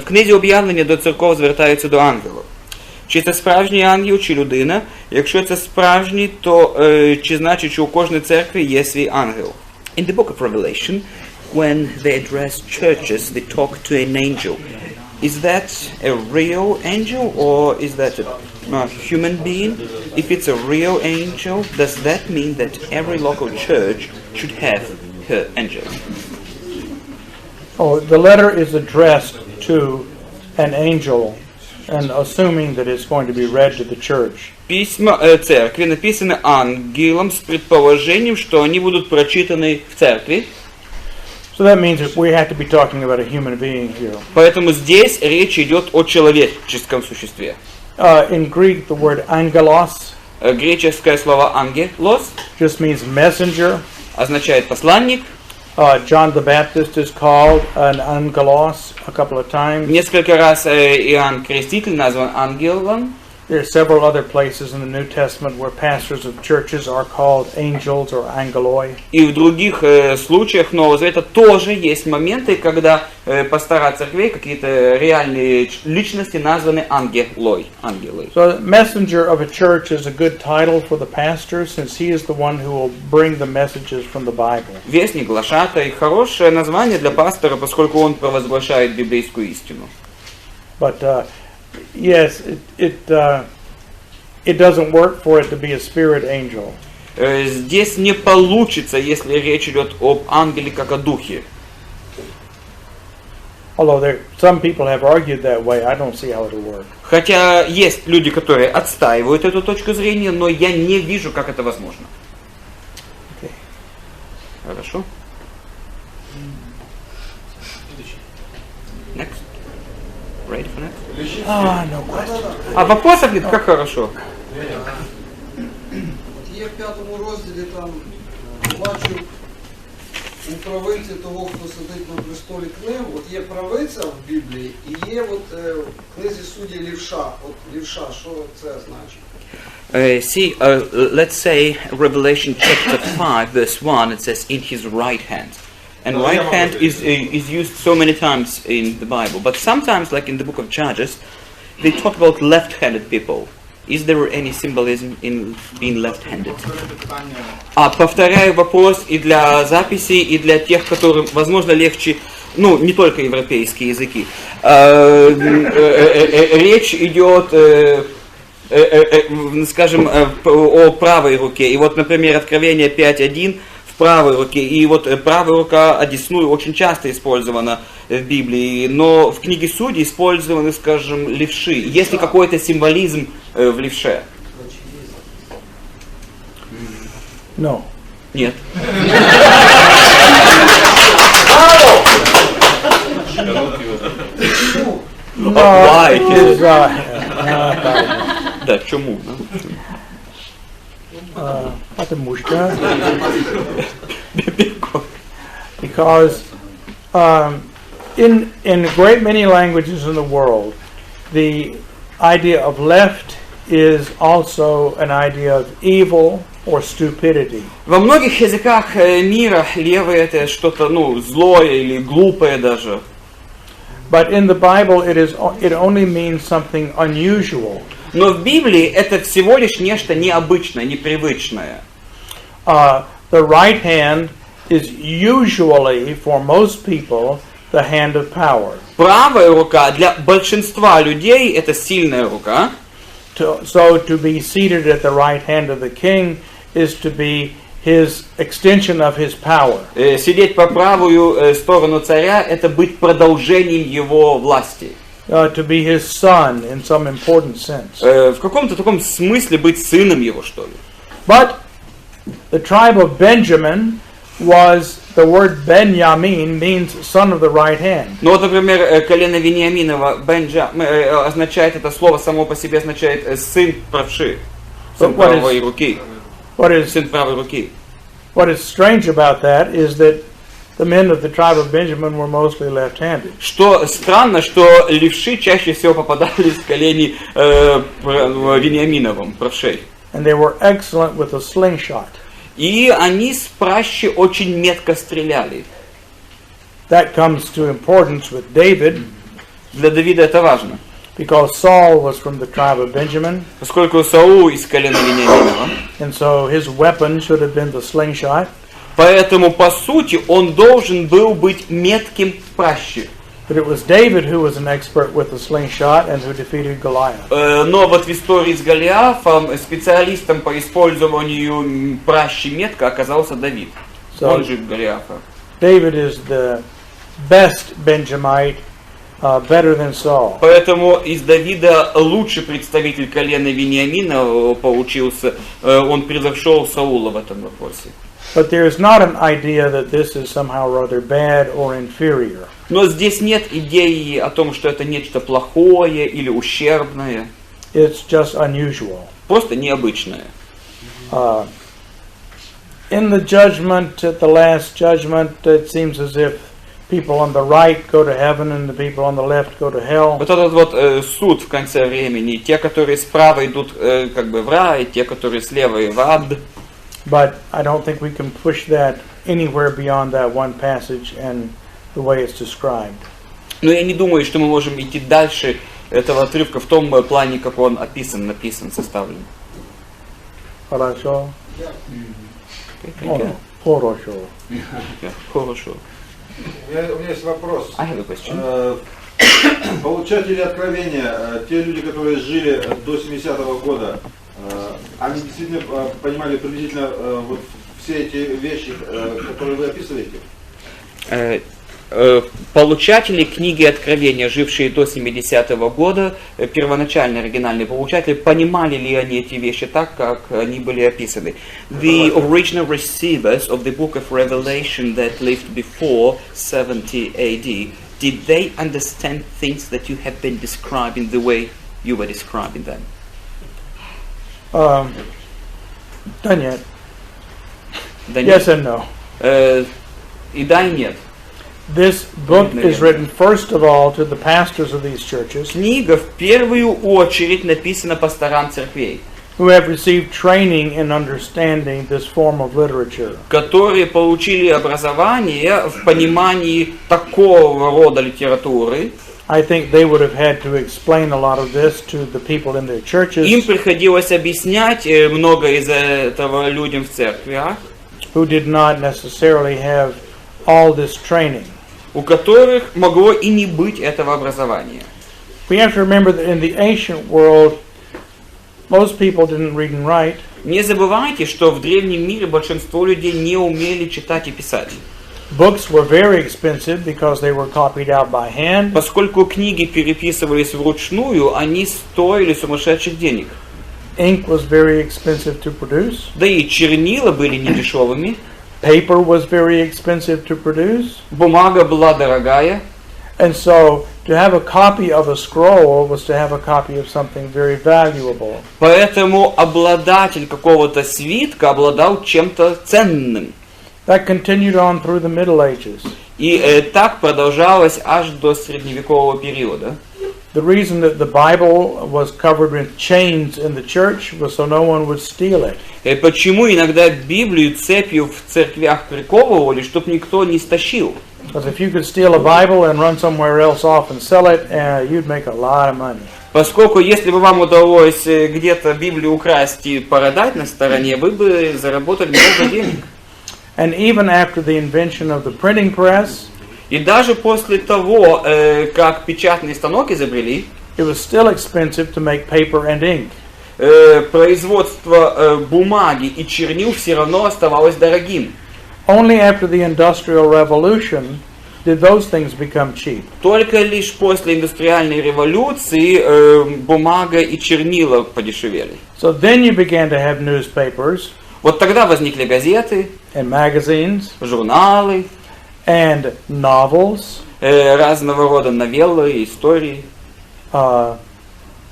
книзі Об'явлення до церков звертаються до ангелів. Чи це справжній ангел, чи людина? Якщо це справжній, то чи значить, що у кожній церкві є свій ангел? In the book of Revelation, when they address churches, they talk to an angel. Is that a real angel or is that a human being? If it's a real angel, does that mean that every local church should have her angel? Oh, the letter is addressed to an angel, and assuming that it's going to be read to the church. Письма церкви написаны ангелом с предположением, что они будут прочитаны в церкви. So that means that we have to be talking about a human being here. Поэтому здесь речь идет о человеческом существе. In Greek, the word angelos Греческое слово ангелос just means messenger. означает посланник. John the Baptist is called an angelos a couple of times. Несколько раз Иоанн Креститель назван ангелом. There are several other places in the New Testament where pastors of churches are called angels or angeloi. И в других случаях Нового Завета тоже есть моменты, когда пастора церквей, какие-то реальные личности названы ангелой. So, messenger of a church is a good title for the pastor, since he is the one who will bring the messages from the Bible. Вестник, глашатай, хорошее название для пастора, поскольку он провозглашает библейскую истину. But yes, it doesn't work for it to be a spirit angel. Здесь не получится, если речь идет об ангеле как о духе. Although some people have argued that way, I don't see how it'll work. Хотя есть люди, которые отстаивают эту точку зрения, но я не вижу, как это возможно. Okay. Хорошо. Next. Ready for next? No question. А вопросов нет, как хорошо. Є в 5 розділі, там бачу у правиці того, хто сидить на престолі книг, от є правиця в Біблії і є от в книзі судді лівша. От лівша, що це значить? Let's say Revelation chapter 5 verse 1, it says in his right hand. And right hand is used so many times in the Bible. But sometimes, like in the book of Judges, they talk about left-handed people. Is there any symbolism in being left-handed? Повторяю вопрос и для записи, и для тех, которым, возможно, легче, не только европейские языки. Речь идет, скажем, о правой руке. И вот, например, Откровение 5.1 в правой руке. И вот правая рука одесную очень часто использована в Библии, но в книге Судей использованы, скажем, левши. Есть ли какой-то символизм в левше? No. Нет. Why? Да, чему? Потому что because in a great many languages in the world, the idea of left is also an idea of evil or stupidity. Во многих языках мира левое это что-то, злое или глупое даже. But in the Bible, it only means something unusual. Но в Библии это всего лишь нечто необычное, непривычное. The right hand is usually, for most people, the hand of power. Правая рука для большинства людей это сильная рука. So to be seated at the right hand of the king is to be his extension of his power. Сидеть по правую сторону царя это быть продолжением его власти. To be his son in some important sense. В каком-то таком смысле быть сыном его, что ли. But the tribe of Benjamin was, the word Benjamin means son of the right hand. Ну вот, например, колено Вениаминова, означает это слово само по себе означает сын правши, сын правой руки, сын правой руки. What is strange about that is that the men of the tribe of Benjamin were mostly left-handed. Что странно, что левши чаще всего попадались в колени Вениаминовым, правшей. And they were excellent with a slingshot. И они с пращи очень метко стреляли. That comes to importance with David. Для Давида это важно. because Saul was from the tribe of Benjamin, Поскольку Саул из колена Вениаминова, and so his weapon should have been the slingshot. поэтому, по сути, он должен был быть метким в праще. But it was David who was an expert with the slingshot and who defeated Goliath. Но вот в истории с Голиафом специалистом по использованию пращи метка оказался Давид. Он же Голиафа. David is the best Benjamite, better than Saul. Поэтому из Давида лучший представитель колена Вениамина получился. Он превзошел Саула в этом вопросе. But there is not an idea that this is somehow rather bad or inferior. Но здесь нет идеи о том, что это нечто плохое или ущербное. It's just unusual. Просто необычное. In the judgment, at the last judgment, it seems as if people on the right go to heaven and the people on the left go to hell. Вот этот вот суд в конце времени. Те, которые справа идут как бы в рай, те, которые слева в ад. But I don't think we can push that anywhere beyond that one passage and the way it's described. Но я не думаю, что мы можем идти дальше этого отрывка в том плане, как он написан, составлен. Хорошо? Okay. Хорошо. Хорошо. У меня есть вопрос. I have a question. Получатели откровения, те люди, которые жили до 70-го года, они действительно понимали приблизительно вот все эти вещи, которые вы описываете? Получатели книги Откровения, жившие до 70-го года, первоначально оригинальные получатели, понимали ли они эти вещи так, как они были описаны? The original receivers of the book of Revelation that lived before 70 AD, did they understand things that you have been describing the way you were describing them? Да нет. Да Yes and no. И да, и нет. This book is written first of all to the pastors of these churches Книга в первую очередь написана пасторам церквей, who have received training in understanding this form of literature. которые получили образование в понимании такого рода литературы. I think they would have had to explain a lot of this to the people in their churches Им приходилось объяснять много из этого людям в церквях, who did not necessarily have all this training. у которых могло и не быть этого образования. We have to remember that in the ancient world, most people didn't read and write. Не забывайте, что в древнем мире большинство людей не умели читать и писать. Books were very expensive because they were copied out by hand. Поскольку книги переписывались вручную, они стоили сумасшедших денег. Ink was very expensive to produce. Да и чернила были недешевыми. Paper was very expensive to produce. Бумага была дорогая. And so to have a copy of a scroll was to have a copy of something very valuable. Поэтому обладатель какого-то свитка обладал чем-то ценным. That continued on through the Middle Ages. И так продолжалось аж до средневекового периода. The reason that the Bible was covered with chains in the church was so no one would steal it. Почему иногда Библию цепью в церквях приковывали, чтобы никто не стащил? Because if you could steal a Bible and run somewhere else off and sell it, you'd make a lot of money. Поскольку если бы вам удалось где-то Библию украсть и продать на стороне, вы бы заработали много денег. And even after the invention of the printing press, И даже после того, как печатный станок изобрели, it was still expensive to make paper and ink. Производство бумаги и чернил все равно оставалось дорогим. Only after the Industrial Revolution did those things become cheap. Только лишь после индустриальной революции бумага и чернила подешевели. So then you began to have newspapers Вот тогда возникли газеты, and magazines журналы, and novels, разного рода новеллы, истории.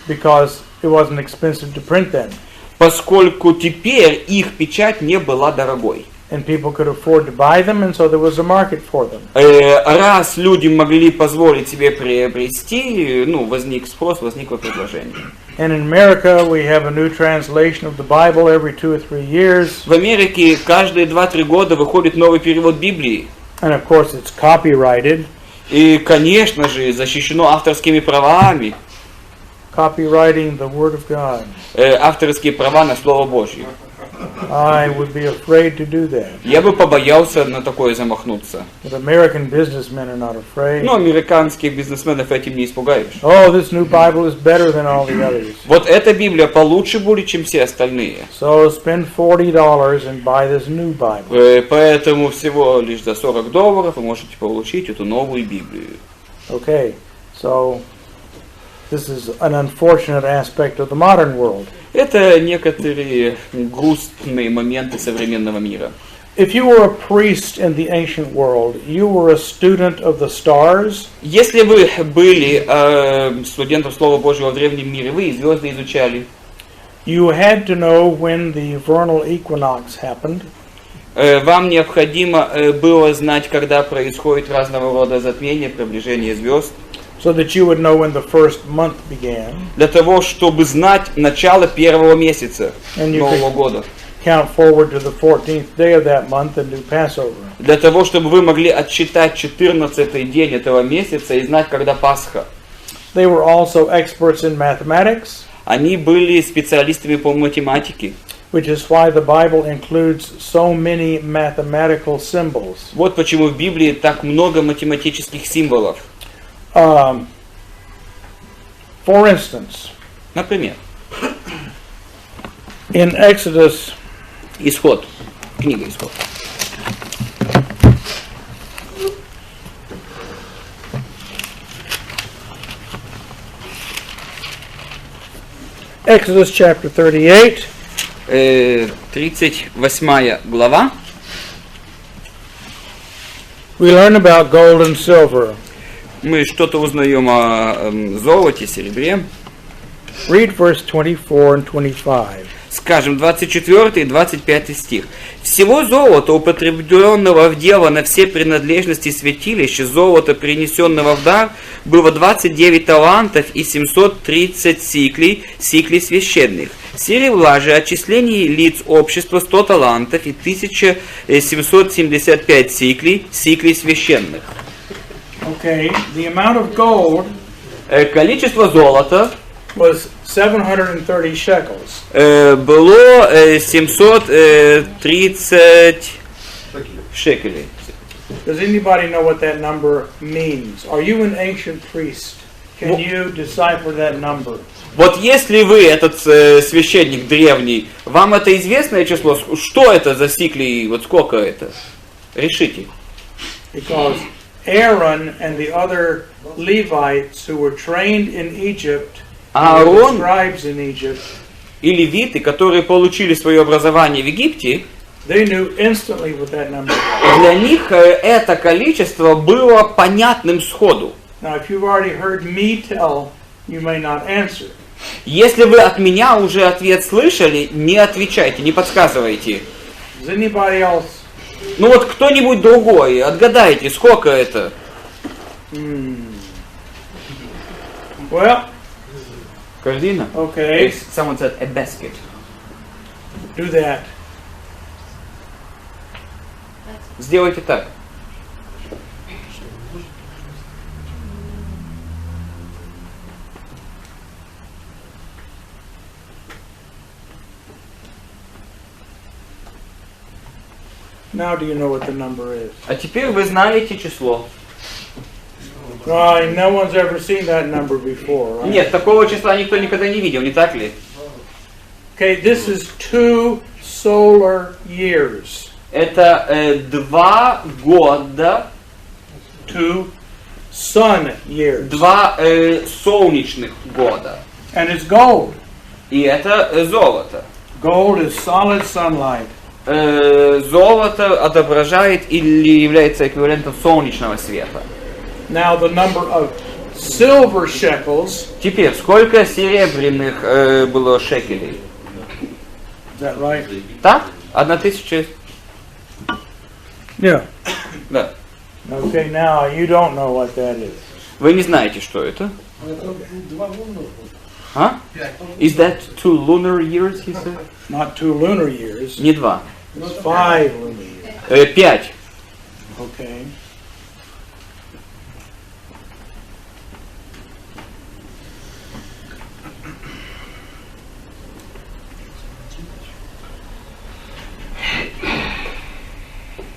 because it wasn't expensive to print them. Поскольку теперь их печать не была дорогой. And people could afford to buy them, and so there was a market for them. Раз люди могли позволить себе приобрести, возник спрос, возникло предложение. And in America, we have a new translation of the Bible every 2 or 3 years. В Америке каждые 2-3 года выходит новый перевод Библии. And of course, it's copyrighted. И, конечно же, защищено авторскими правами. Copywriting the Word of God. Авторские права на Слово Божье. I would be afraid to do that. Я бы побоялся на такое замахнуться. But American businessmen are not afraid. Но американских бизнесменов этим не испугаешь. Oh, this new Bible is better than all the others. Вот эта Библия получше будет, чем все остальные. So spend $40 and buy this new Bible. Поэтому всего лишь за $40 вы можете получить эту новую Библию. Okay, so this is an unfortunate aspect of the modern world. Это некоторые грустные моменты современного мира. If you were a priest in the ancient world, you were a student of the stars. Если вы были студентом Слова Божьего в древнем мире, вы и звезды изучали. You had to know when the vernal equinox happened. Вам необходимо было знать, когда происходит разного рода затмение, приближение звезд. So that you would know when the first month began. Для того, чтобы знать начало первого месяца And you Нового could года. count forward to the 14th day of that month and do Passover. Для того, чтобы вы могли отсчитать 14-й день этого месяца и знать, когда Пасха. They were also experts in mathematics, Они были специалистами по математике. which is why the Bible includes so many mathematical symbols. Вот почему в Библии так много математических символов. For instance, Например, in Exodus Исход. Книга Исход. Exodus chapter 38, 38 глава. we learn about gold and silver. Мы что-то узнаем о золоте, серебре. Read verse 24 and 25. Скажем, 24 и 25 стих. «Всего золота, употребленного в дело на все принадлежности святилища, золота, принесенного в дар, было 29 талантов и 730 сиклей священных. Серебра же, отчислений лиц общества 100 талантов и 1775 сиклей священных». Okay, the amount of gold Количество золота was 730 shekels. было 730 шекелей. Does anybody know what that number means? Are you an ancient priest? Can you decipher that number? Вот если вы, этот священник древний, вам это известное число, что это за сикли, вот сколько это? Решите. Because Aaron and the other Levites who were trained in Egypt, who were the scribes in Egypt, и левиты, которые получили свое образование в Египте, they knew instantly what that number was. для них это количество было понятным сходу. Now, if you've already heard me tell, you may not answer. Если вы от меня уже ответ слышали, не отвечайте, не подсказывайте. Does anybody else? Ну вот кто-нибудь другой, отгадайте, сколько это? Well, Корзина? okay, Someone said a basket. do that. Сделайте так. Now do you know what the number is? А теперь вы знаете число. No one's ever seen that number before, right? Нет, такого числа никто никогда не видел, не так ли? Okay, this is 2 solar years. Это 2 года, 2 sun years. 2 солнечных года. And it's gold. И это золото. Gold is solid sunlight. Золото отображает или является эквивалентом солнечного света. Now the number of silver shekels, Теперь, сколько серебряных было шекелей? is that right? Так? 1000. Yeah. Да. Okay, now you don't know what that is. Вы не знаете, что это? Это 2 лунных. А? Is that 2 lunar years, he said? Not 2 lunar years. Не 2. It's 5 lunar years. 5. Okay.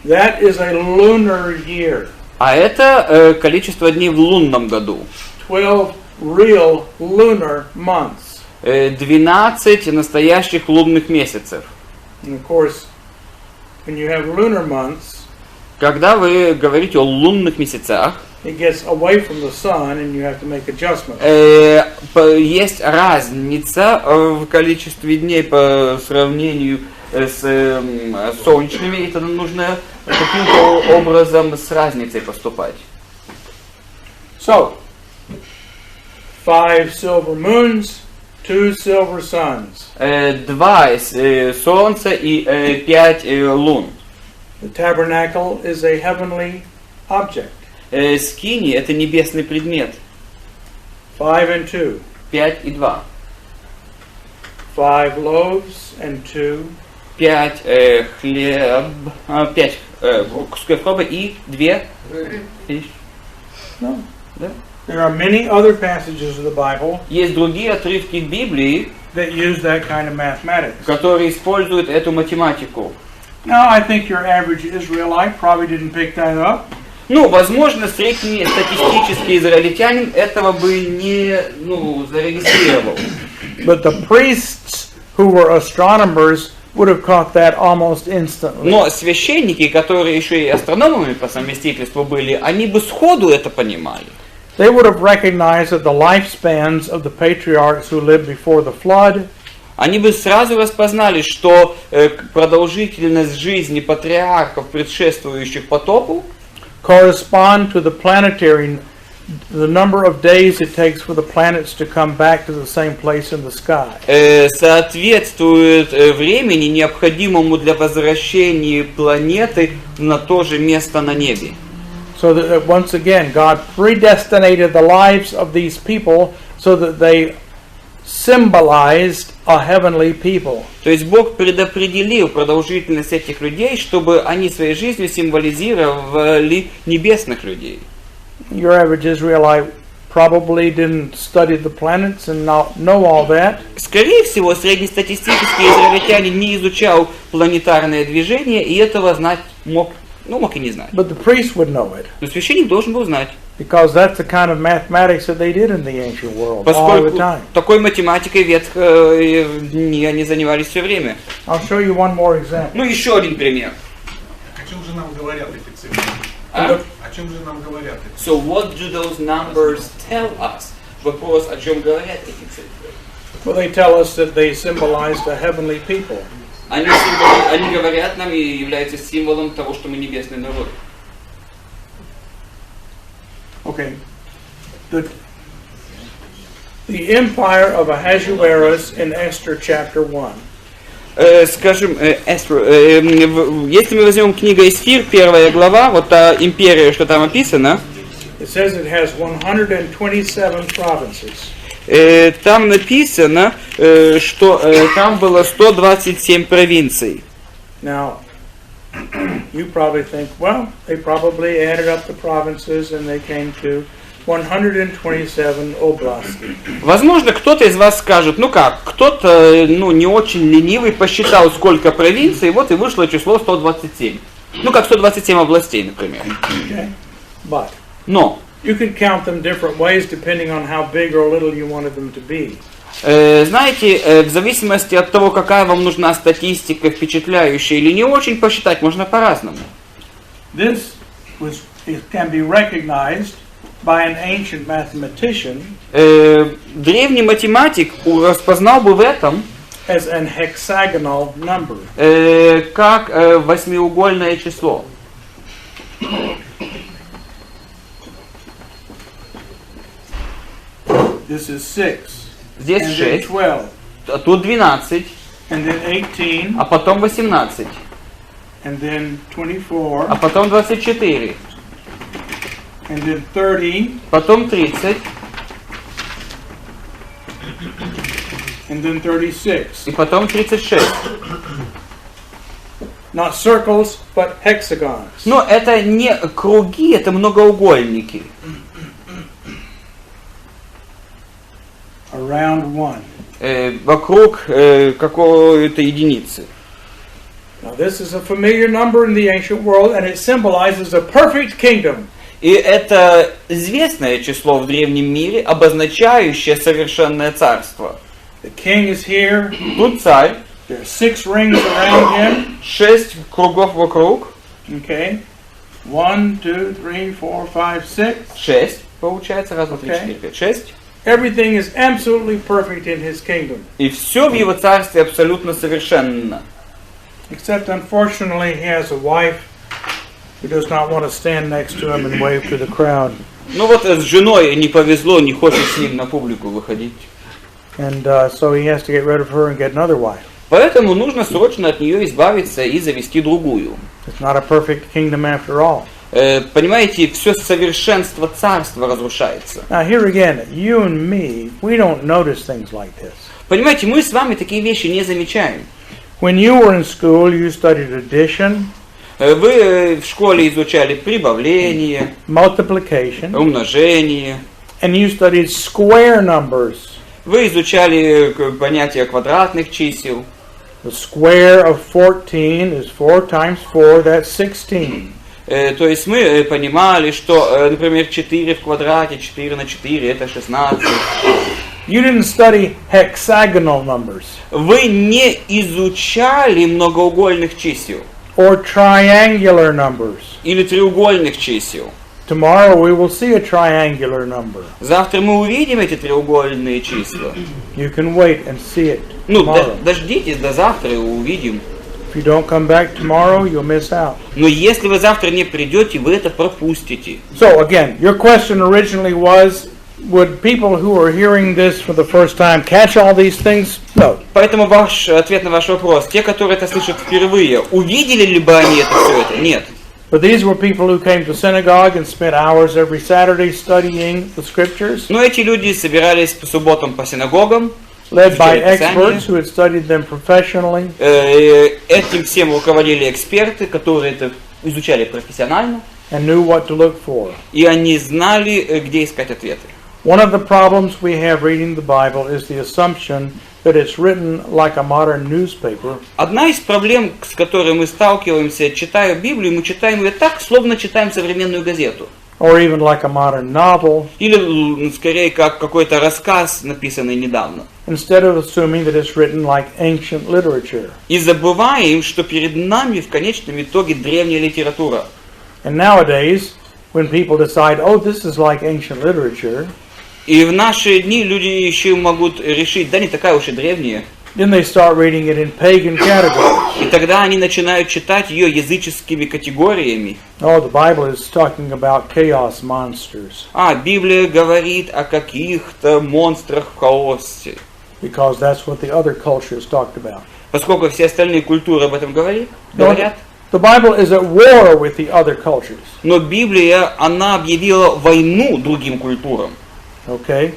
That is a lunar year. А это количество дней в лунном году. 12 real lunar months. 12 настоящих лунных месяцев. And of course, when you have lunar months, Когда вы говорите о лунных месяцах, it gets away from the sun and you have to make adjustments. есть разница в количестве дней по сравнению с солнечными, и тогда нужно каким-то образом с разницей поступать. So, 5 silver moons, 2 silver suns. 2 солнца и 5 лун. The tabernacle is a heavenly object. Скини — это небесный предмет. 5 and 2. 5 и 2. 5 loaves and 2. 5 кусков хлеба и 2 фиш. No. Да? There are many other passages of the Bible Есть другие отрывки в Библии, that use that kind of mathematics. которые используют эту математику. Now, I think your average Israelite probably didn't pick that up. Ну, возможно, среднестатистический израильтянин этого бы не зарегистрировал. But the priests who were astronomers would have caught that almost instantly. Но священники, которые еще и астрономами по совместительству были, они бы сходу это понимали. They would have recognized that the lifespans of the patriarchs who lived before the flood Они бы сразу распознали, что продолжительность жизни патриархов, предшествующих потопу, correspond to the number of days it takes for the planets to come back to the same place in the sky. соответствует времени, необходимому для возвращения планеты на то же место на небе. So that once again, God predestinated the lives of these people so that they symbolized a heavenly people. То есть Бог предопределил продолжительность этих людей, чтобы они своей жизнью символизировали небесных людей. Your average Israelite probably didn't study the planets and not know all that. Скорее всего, среднестатистический израильтянин не изучал планетарное движение и этого знать мог и не знать. But the priest would know it. Но священник должен был знать. Because that's the kind of mathematics that they did in the ancient world all Поскольку the time. такой математикой ветхой они занимались все время. I'll show you one more example. Ну, еще один пример. О чем же нам говорят эти цифры? А? О чем же нам говорят эти So what do those numbers tell us? Вопрос, о чем говорят эти цифры? Well, they tell us that they symbolized a heavenly people. Они говорят нам и являются символом того, что мы небесный народ. Okay. The empire of Ahasuerus in Esther chapter 1. Скажем, если мы возьмем книгу Эстер, 1 глава, вот та империя, что там описано, It says it has 127 provinces. Там написано, что там было 127 провинций. Now, you probably think, well, they probably added up the provinces and they came to 127 области. Возможно, кто-то из вас скажет, кто-то, не очень ленивый, посчитал, сколько провинций, вот и вышло число 127. 127 областей, например. Okay. But Но you could count them different ways depending on how big or little you wanted them to be. Знаете, в зависимости от того, какая вам нужна статистика, впечатляющая или не очень, посчитать можно по-разному. This can be recognized by an ancient mathematician Древний математик распознал бы в этом as an hexagonal number. Как восьмиугольное число. This is 6. Здесь And then 6, 12. а тут 12, And then 18. а потом 18, And then 24. а потом 24, And then 30. потом 30, And then 36. и потом 36. Not circles, but hexagons. Но это не круги, это многоугольники. Around 1. Вокруг какой-то единицы. Now, this is a familiar number in the ancient world, and it symbolizes a perfect kingdom. И это известное число в древнем мире, обозначающее совершенное царство. The king is here. Тут царь, There are 6 rings around him. 6 кругов вокруг, Okay. 1, 2, 3, 4, 5, 6. 6, получается, раз, два, три, Okay. 4, 5, 6. Everything is absolutely perfect in his kingdom. И все в его царстве абсолютно совершенно. Except, unfortunately, he has a wife who does not want to stand next to him and wave to the crowd. Ну вот с женой не повезло, не хочет с ним на публику выходить. And so he has to get rid of her and get another wife. Поэтому нужно срочно от нее избавиться и завести другую. It's not a perfect kingdom after all. Понимаете, все совершенство царства разрушается. Now here again, you and me, we don't notice things like this. Понимаете, мы с вами такие вещи не замечаем. When you were in school, you studied addition, Вы в школе изучали прибавление, multiplication, умножение. and you studied square numbers. Вы изучали понятие квадратных чисел. The square of 14 is 4 times 4, that's 16. То есть мы понимали, что, например, 4 в квадрате, 4 на 4, это 16. You didn't study hexagonal numbers Вы не изучали многоугольных чисел or triangular numbers. или треугольных чисел. Tomorrow we will see a triangular number. Завтра мы увидим эти треугольные числа. You can wait and see it Ну, tomorrow. дождитесь до завтра и увидим. If you don't come back tomorrow, you'll miss out. Но если вы завтра не придете, вы это пропустите. So again, your question originally was, would people who are hearing this for the first time catch all these things? No. Поэтому ваш ответ на ваш вопрос, те, которые это слышат впервые, увидели ли бы они это все это? Нет. But these were people who came to synagogue and spent hours every Saturday studying the scriptures, Но эти люди собирались по субботам по синагогам, led by изучали Писание. experts who had studied them professionally. Этим всем руководили эксперты, которые это изучали профессионально, And knew what to look for. и они знали, где искать ответы. One of the problems we have reading the Bible is the assumption that it's written like a modern newspaper, Одна из проблем, с которой мы сталкиваемся, читая Библию, мы читаем ее так, словно читаем современную газету. or even like a modern novel, Или, скорее, как какой-то рассказ, написанный недавно. instead of assuming that it's written like ancient literature. И забываем, что перед нами в конечном итоге древняя литература. And nowadays, when people decide, oh, this is like ancient literature, И в наши дни люди еще могут решить, да не такая уж и древняя. then they start reading it in pagan categories. И тогда они начинают читать ее языческими категориями. Oh, the Bible is talking about chaos monsters, Библия говорит о каких-то монстрах в хаосе. because that's what the other cultures talked about. Поскольку все остальные культуры об этом говорят. The Bible is at war with the other cultures. Но Библия, она объявила войну другим культурам. Okay?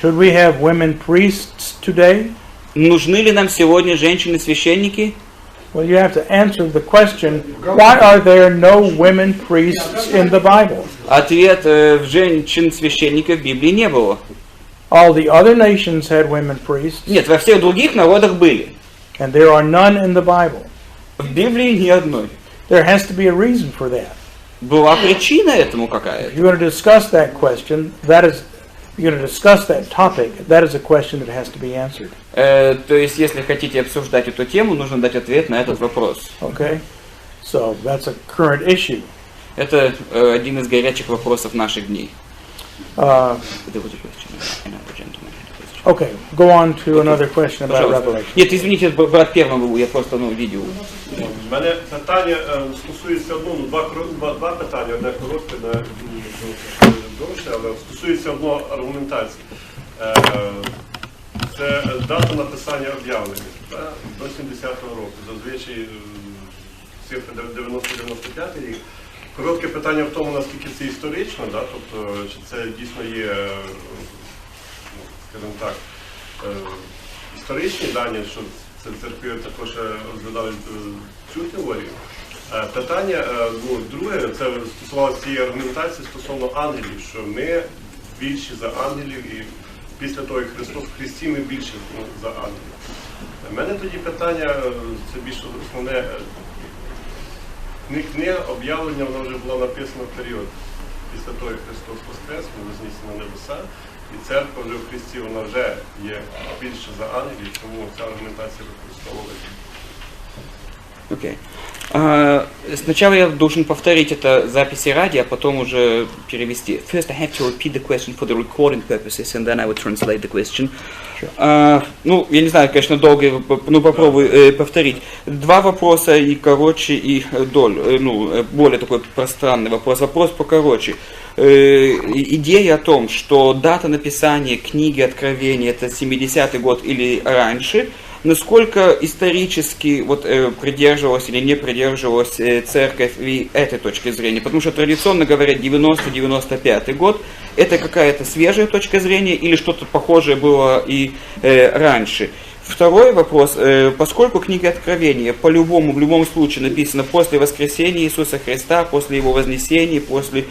Should we have women priests today? Нужны ли нам сегодня женщины-священники? Well, you have to answer the question, why are there no women priests in the Bible? Ответ: женщин-священников в Библии не было. All the other nations had women priests, Нет, во всех других народах были. and there are none in the Bible. В Библии ни одной. There has to be a reason for that. Была причина этому какая-то. If you're going to discuss that question, you're going to discuss that topic, that is a question that has to be answered. То есть, если хотите обсуждать эту тему, нужно дать ответ на этот вопрос. Okay? So that's a current issue. Это один из горячих вопросов наших дней. Okay, go on to another question about Revelation. Нет, извините, брат первым, я просто видел. У мене питання стосується два питання, одне коротке, одне довше, але стосується одного аргументації. Це дата написання об'явлення до 70-го року. Зазвичай цифри 90-95 рік. Коротке питання в тому, наскільки це історично, тобто чи це дійсно є, скажімо так, історичні дані, що церкви також розглядали цю теорію. Питання, друге, це стосувалося цієї аргументації стосовно ангелів, що ми більші за ангелів, і після того, як Христос в Христі, ми більше за ангелів. У мене тоді питання, це більш основне, книга «Об'явлення», вона вже була написана в період після того, як Христос воскрес, він вознісся на небеса, і церква вже в Христі, вона вже є більше за ангелів, тому ця аргументація використовується. Окей. Сначала я должен повторить это записи ради, а потом уже перевести. First I have to repeat the question for the recording purposes, and then I will translate the question. Ну, я не знаю, конечно, долго, но попробую повторить. Два вопроса, и короче, и более такой пространный вопрос. Вопрос покороче. Идея о том, что дата написания книги Откровения это 70-й год или раньше, насколько исторически придерживалась или не придерживалась церковь и этой точки зрения. Потому что традиционно говорят 90-95 год. Это какая-то свежая точка зрения или что-то похожее было и раньше. Второй вопрос. Поскольку книга Откровения по-любому, в любом случае написана после воскресения Иисуса Христа, после Его вознесения, после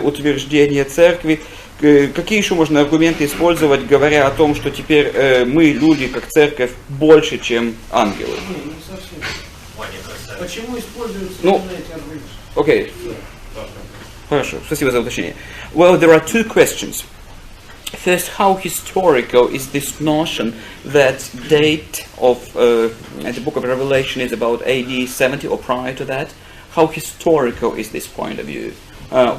утверждения церкви, какие еще можно аргументы использовать, говоря о том, что теперь мы, люди, как церковь, больше, чем ангелы? Не совсем. Почему используются эти аргументы? Окей. Хорошо, спасибо за уточнение. Well, there are two questions. First, how historical is this notion that date of the book of Revelation is about AD 70 or prior to that? How historical is this point of view?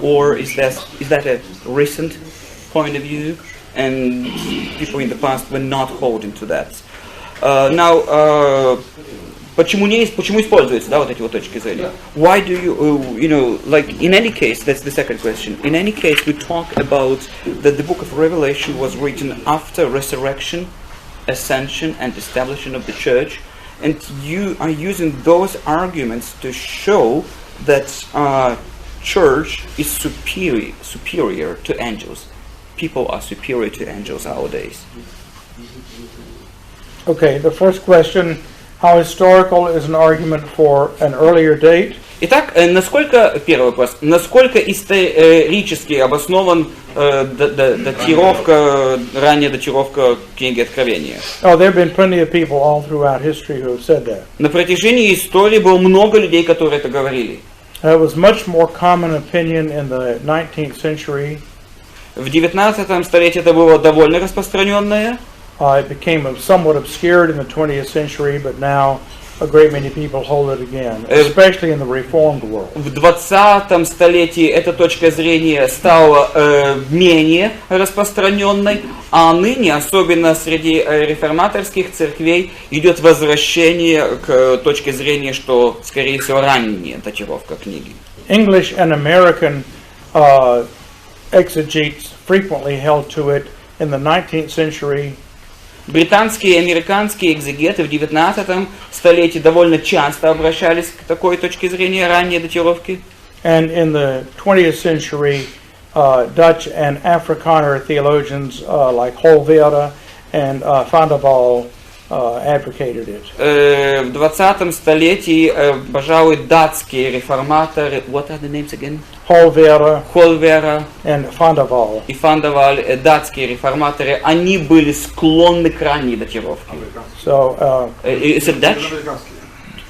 Or is that a recent point of view, and people in the past were not holding to that? Почему используются, да, вот эти вот точки зрения? Why do you, like in any case, that's the second question. In any case, we talk about that the book of Revelation was written after resurrection, ascension, and establishment of the church, and you are using those arguments to show that church is superior to angels. People are superior to angels nowadays. Okay, the first question, how historical is an argument for an earlier date? Итак, первый вопрос, насколько исторически обоснован ранняя датировка книги Откровения? Oh, there have been plenty of people all throughout history who have said that. На протяжении истории было много людей, которые это говорили. It was much more common opinion in the 19th century. В 19 столетии это было довольно распространенное. It became somewhat obscured in the 20th century, but now a great many people hold it again, especially in the Reformed world. В 20 столетии эта точка зрения стала менее распространенной, а ныне, особенно среди реформаторских церквей, идет возвращение к точке зрения, что, скорее всего, ранняя датировка книги. English and American exegetes frequently held to it in the 19th century. Британские и американские экзегеты в 19 столетии довольно часто обращались к такой точке зрения ранней датировки. And in the 20th century, Dutch and Afrikaner theologians like Holvera and Van der Waal advocated it. В 20 столетии, пожалуй, датские реформаторы, what are the names again? Holvera and Van der Waal. И Van der Waal, датские реформаторы, они были склонны к ранней датировке. So, is it Dutch?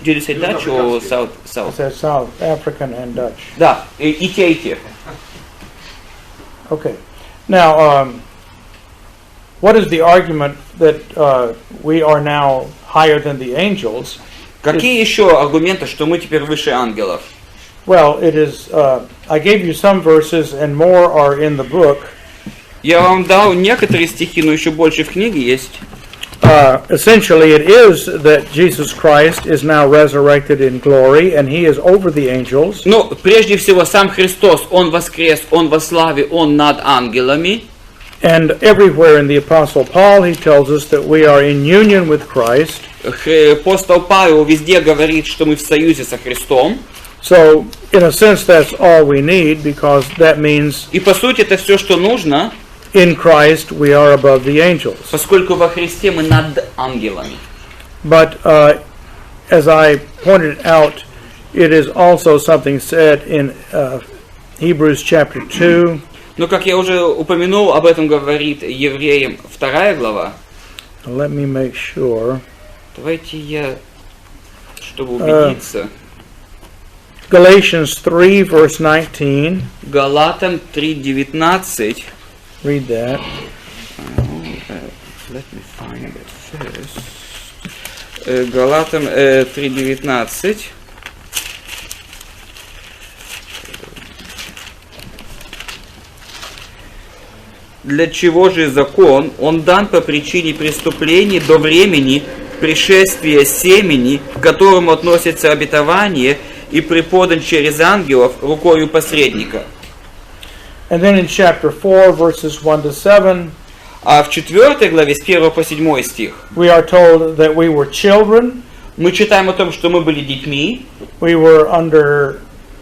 Did you say Dutch or South? I said South African and Dutch. Да, и те, и те. Okay. Now, what is the argument that we are now higher than the angels? Какие еще аргументы, что мы теперь выше ангелов? Well, it is. I gave you some verses, and more are in the book. Я вам дал некоторые стихи, но еще больше в книге есть. Essentially, it is that Jesus Christ is now resurrected in glory, and He is over the angels. Ну, прежде всего, сам Христос, Он воскрес, Он во славе, Он над ангелами. And everywhere in the Apostle Paul, he tells us that we are in union with Christ. Апостол Павел везде говорит, что мы в союзе со Христом. So, in a sense, that's all we need, because that means И по сути это все, что нужно, in Christ we are above the angels. поскольку во Христе мы над ангелами. But as I pointed out, it is also something said in Hebrews chapter 2. Но, как я уже упомянул, об этом говорит Евреям 2 глава. Let me make sure. Давайте я, чтобы убедиться. Galatians 3, verse 19. Галатам 3:19. Read that. Let me find it first. Галатам 3:19. Для чего же закон? Он дан по причине преступлений до времени пришествия семени, к которому относится обетование, и преподан через ангелов рукою посредника. And then in chapter 4, verses 1 to 7, А в 4 главе с 1 по 7 стих we are told that we were children, мы читаем о том, что мы были детьми, we were under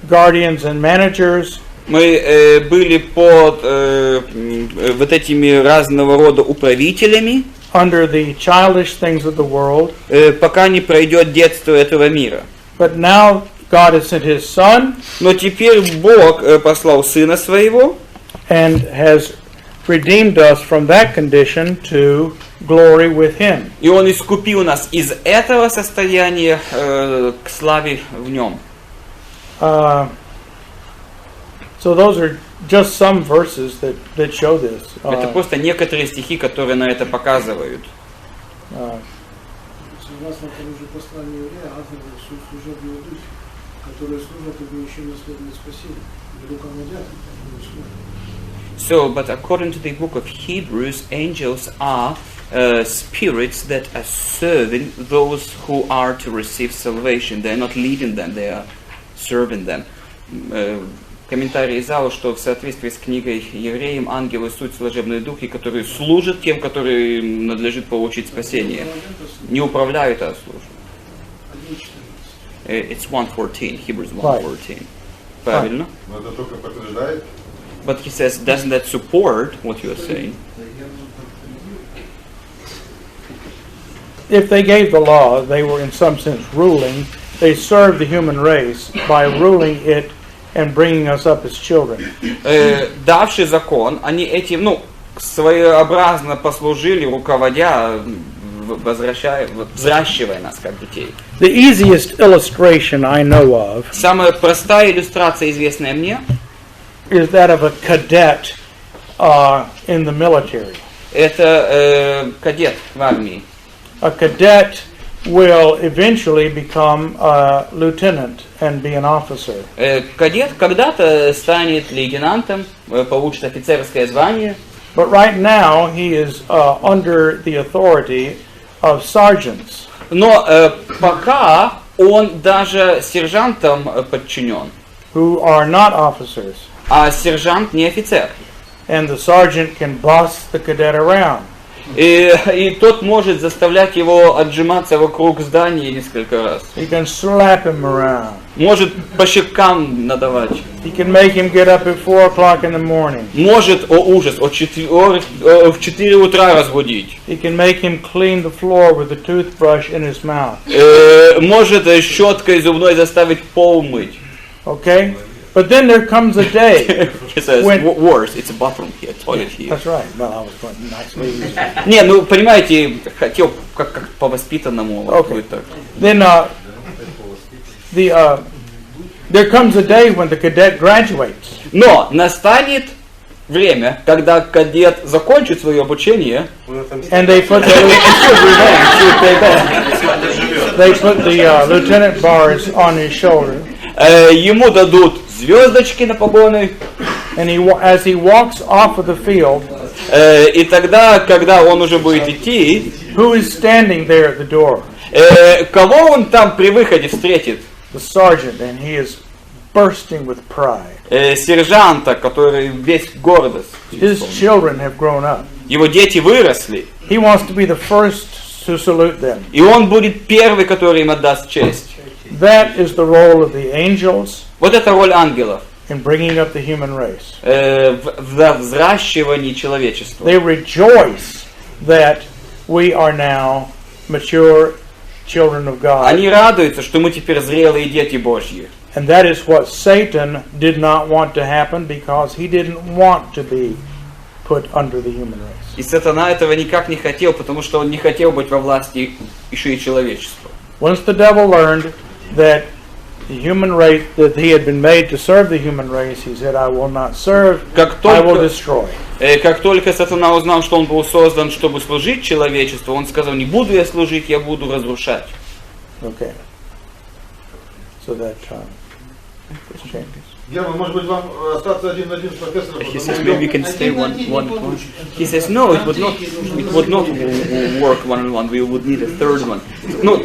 guardians and managers, мы были под вот этими разного рода управителями, under the childish things of the world. пока не пройдет детство этого мира. But now God has sent His Son Но теперь Бог послал Сына Своего and has redeemed us from that condition to glory with Him. И Он искупил нас из этого состояния к славе в Нем. So those are just some verses that show this. Это просто некоторые стихи, которые на это показывают. Согласно тому же посланию Еврея, ангелы служебные духи, которые служат обещанию наследия спасения, руководят этим. So, but according to the book of Hebrews, angels are spirits that are serving those who are to receive salvation. They are not leading them, they are serving them. Комментарий из зала, что в соответствии с книгой Евреям ангелы суть служебные духи, которые служат тем, которым надлежит получить спасение. Не управляют, а служат. It's 1:14, Hebrews 1:14. Правильно? Но это только подтверждает. But he says, doesn't that support what you are saying? If they gave the law, they were in some sense ruling. They served the human race by ruling it and bringing us up as children. Давший закон, они этим, своеобразно послужили, руководя, взращивая нас как детей. The easiest illustration I know of Самая простая иллюстрация, известная мне, is that of a cadet in the military. это кадет в армии. A cadet will eventually become a lieutenant and be an officer. Кадет когда-то станет лейтенантом, получит офицерское звание. But right now he is under the authority of sergeants. Но пока он даже сержантам подчинен, Who are not officers. а сержант не офицер. And the sergeant can boss the cadet around. И тот может заставлять его отжиматься вокруг здания несколько раз. He can slap him around. Может по щекам надавать. He can make him get up at 4 o'clock in the morning. Может, о ужас, в 4 утра разбудить. He can make him clean the floor with a toothbrush in his mouth. Может щеткой зубной заставить пол мыть. Okay? But then there comes a day. He says, When- worse, it's a bathroom here, toilet here. That's right. Well, I was going nicely. Не, понимаете, хотел как по-воспитанному. Okay. будет так. Then there comes a day when the cadet graduates. Но настанет время, когда кадет закончит свое обучение, And they put the lieutenant bars on his shoulder. ему дадут звездочки на погоны, And as he walks off of the field, и тогда, когда он уже будет идти, who is standing there at the door? кого он там при выходе встретит? The sergeant, and he is bursting with pride. Сержанта, который весь гордость. His children have grown up. Его дети выросли, He wants to be the first to salute them. и он будет первый, который им отдаст честь. That is the role of the angels Вот это роль ангелов in bringing up the human race. в взращивании человечества. They rejoice that we are now mature children of God. Они радуются, что мы теперь зрелые дети Божьи. And that is what Satan did not want to happen because he didn't want to be put under the human race. И сатана этого никак не хотел, потому что он не хотел быть во власти еще и человечества. Once the devil learned that the human race, that he had been made to serve the human race, he said, I will not serve, I will destroy. Как только сатана узнал, что он был создан, чтобы служить человечеству, он сказал, не буду я служить, я буду разрушать. Okay. So that changes. Герман, может быть, вам остаться один на один с профессором? He says maybe we can stay one. He says no, it would not work one-on-one. We would need a third one. Ну,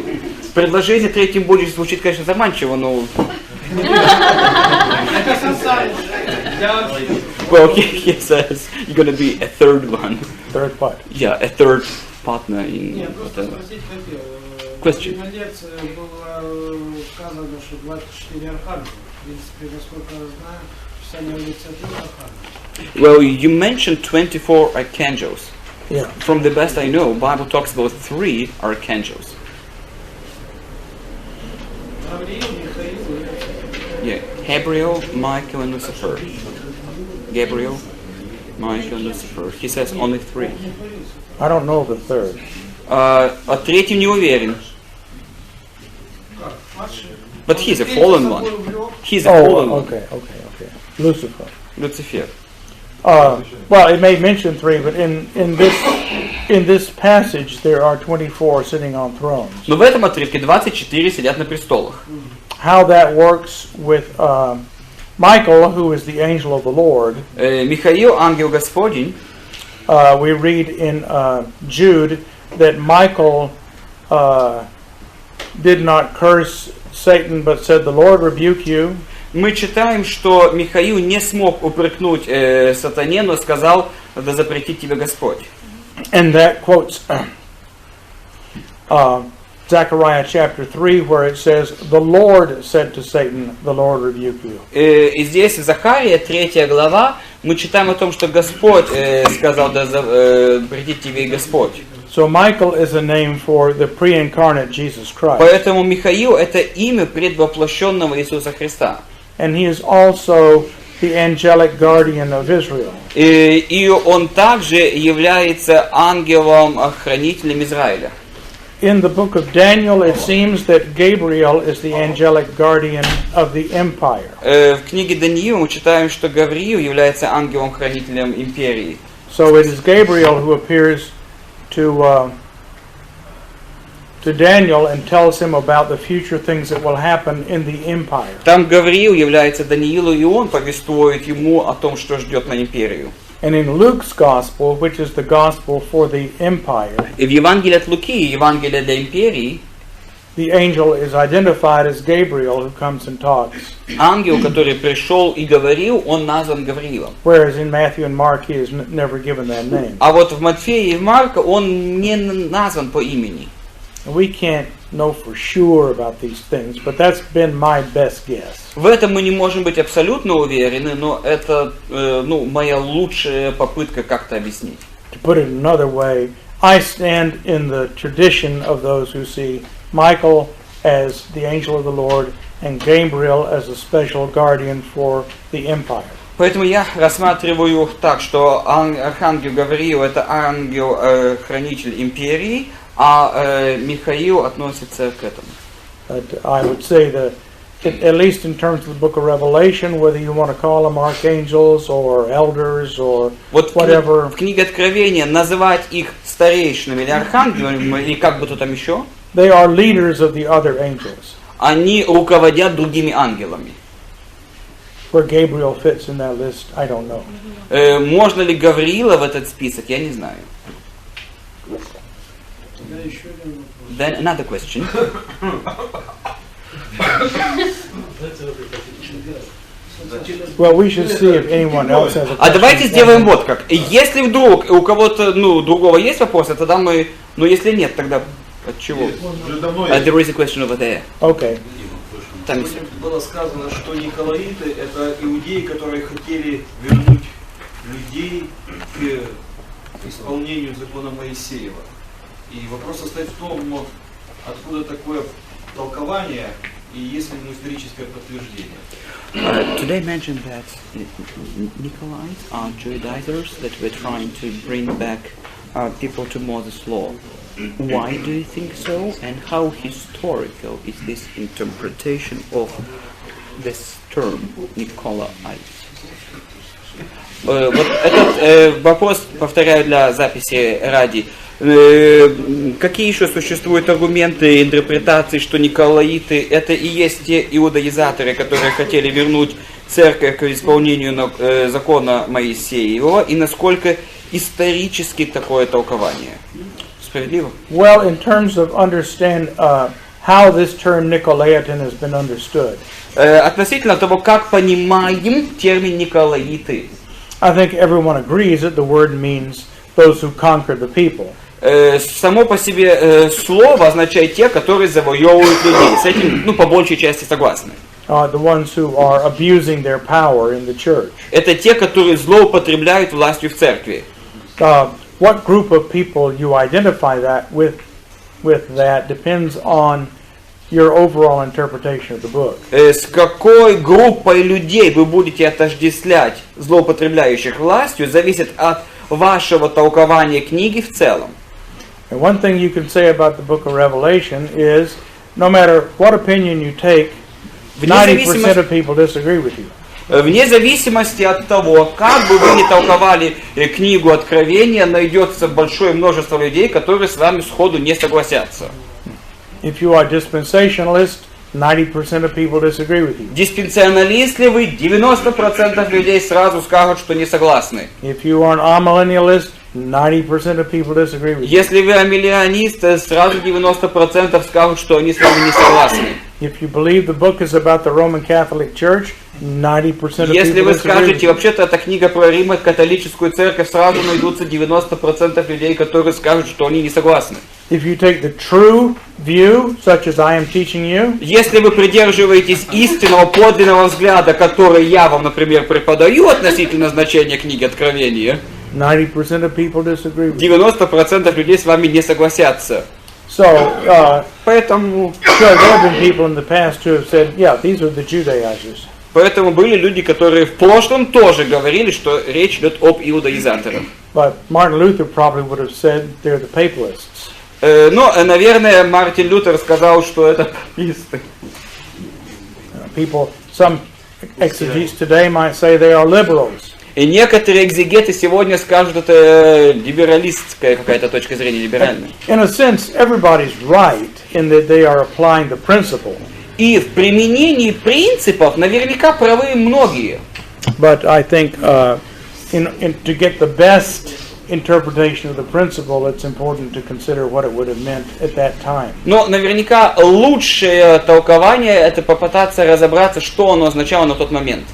предложение третьим будет звучит, конечно, заманчиво, но. Well, he says you're gonna be a third one. Third what? Yeah, a third partner in. Нет, просто спросить хотел. Question. На лекции было сказано, что 24 архангела. В принципе, насколько я знаю, Писание говорится о 3 архангелах. Well, you mentioned 24 archangels. Yeah. From the best I know, Bible talks about 3 archangels. Гавриил, Михаил, Yeah, Gabriel, Michael, and Lucifer. Gabriel, Michael, and Lucifer. He says only 3. I don't know the third. О третьем не уверен. But he's a fallen one. He's a fallen one. Okay. Lucifer. Lucifer. Well, it may mention 3, but in this passage there are 24 sitting on thrones. Но в этом отрывке 24 сидят на престолах. How that works with Michael, who is the angel of the Lord. Михаил, ангел Господень. We read in Jude that Michael did not curse Satan, but said, "The Lord rebuke you." Мы читаем, что Михаил не смог упрекнуть сатане, но сказал, да запретит тебе Господь. And that quotes Zechariah chapter 3, where it says, "The Lord said to Satan, the Lord rebuke you." И здесь Захария, 3 глава, мы читаем о том, что Господь сказал, да запретит тебе Господь. So Michael is a name for the pre-incarnate Jesus Christ. Поэтому Михаил это имя предвоплощенного Иисуса Христа. And he is also the angelic guardian of Israel. И он также является ангелом-хранителем Израиля. In the book of Daniel, it seems that Gabriel is the angelic guardian of the empire. В книге Даниила мы читаем, что Гавриил является ангелом-хранителем империи. So it is Gabriel who appears to Daniel and tells him about the future things that will happen in the empire. Там Гавриил является Даниилу, и он повествует ему о том, что ждет на империю. And in Luke's gospel, which is the gospel for the empire, И в Евангелии от Луки, Евангелие для империи, the angel is identified as Gabriel who comes and talks. ангел, который пришел и говорил, он назван Гавриилом. Whereas in Matthew and Mark he is never given that name. А вот в Матфея и в Марка он не назван по имени. We can't know for sure about these things, but that's been my best guess. В этом мы не можем быть абсолютно уверены, но это моя лучшая попытка как-то объяснить. To put it another way, I stand in the tradition of those who see Michael as the angel of the Lord and Gabriel as a special guardian for the empire. Поэтому я рассматриваю так, что архангел Гавриил это ангел-хранитель империи, а Михаил относится к этому. But I would say that, at least in terms of the book of Revelation, whether you want to call them archangels or elders or Вот whatever, в книге Откровения называть их старейшинами или архангелами, или как бы то там еще, they are leaders of the other angels. они руководят другими ангелами. Where Gabriel fits in that list, I don't know. Можно ли Гавриила в этот список, я не знаю. Then another question. Well, we should see if anyone else has a А question. давайте сделаем вот как. Если вдруг у кого-то, другого есть вопросы, тогда мы, если нет, тогда от чего? There is a question over there. Okay. Там было сказано, что николаиты это иудеи, которые хотели вернуть людей к исполнению закона Моисеева. И вопрос состоит в том, откуда такое толкование и есть ли ему историческое подтверждение. Today mentioned that Nicolaitans are Judaizers that were trying to bring back people to Moses' law. Why do you think so, and how historical is this interpretation of this term, Nicolaitans? Вот этот вопрос, повторяю для записи ради. Какие еще существуют аргументы, интерпретации, что Николаиты это и есть те иудаизаторы, которые хотели вернуть церковь к исполнению закона Моисеева, и насколько исторически такое толкование? Справедливо? Well, in terms of understand how this term Nicolaitan has been understood, относительно того, как понимаем термин Николаиты, I think everyone agrees that the word means those who conquer the people. Само по себе слово означает те, которые завоевывают людей. С этим, по большей части согласны. The ones who are abusing their power in the church. Это те, которые злоупотребляют властью в церкви. What group of people you identify that with that depends on your overall interpretation of the book. С какой группой людей вы будете отождествлять злоупотребляющих властью, зависит от вашего толкования книги в целом. And one thing you can say about the book of Revelation is, no matter what opinion you take, 90% of people disagree with you. Вне зависимости от того, как бы вы ни толковали книгу Откровения, найдется большое множество людей, которые с вами сходу не согласятся. If you are dispensationalist, 90% of people disagree with you. Диспенсионалист ли вы, 90% людей сразу скажут, что не согласны. If you are an amillennialist, 90% of people disagree with you. Если вы амиллениалист, сразу 90% скажут, что они с вами не согласны. If you believe the book is about the Roman Catholic Church, 90% of Если people вы disagree with скажете, you. вообще-то эта книга про Римо-католическую церковь, сразу найдутся 90% людей, которые скажут, что они не согласны. If you take the true view, such as I am teaching you, Если вы придерживаетесь истинного, подлинного взгляда, который я вам, например, преподаю относительно значения книги Откровения, 90% of people disagree with you. 90% людей с вами не согласятся. So, Поэтому sure, there have been people in the past who have said, yeah, these are the Judaizers. Поэтому были люди, которые в прошлом тоже говорили, что речь идет об иудаизаторах. But Martin Luther probably would have said they're the papalists. Но, наверное, Мартин Лютер сказал, что это паписты. Some exegetes today might say they are liberals. И некоторые экзегеты сегодня скажут, это либералистская какая-то точка зрения, либеральная. In a sense, everybody's right in that they are applying the principle. И в применении принципов наверняка правы многие. But I think to get the best interpretation of the principle, it's important to consider what it would have meant at that time. Но наверняка лучшее толкование это попытаться разобраться, что оно означало на тот момент.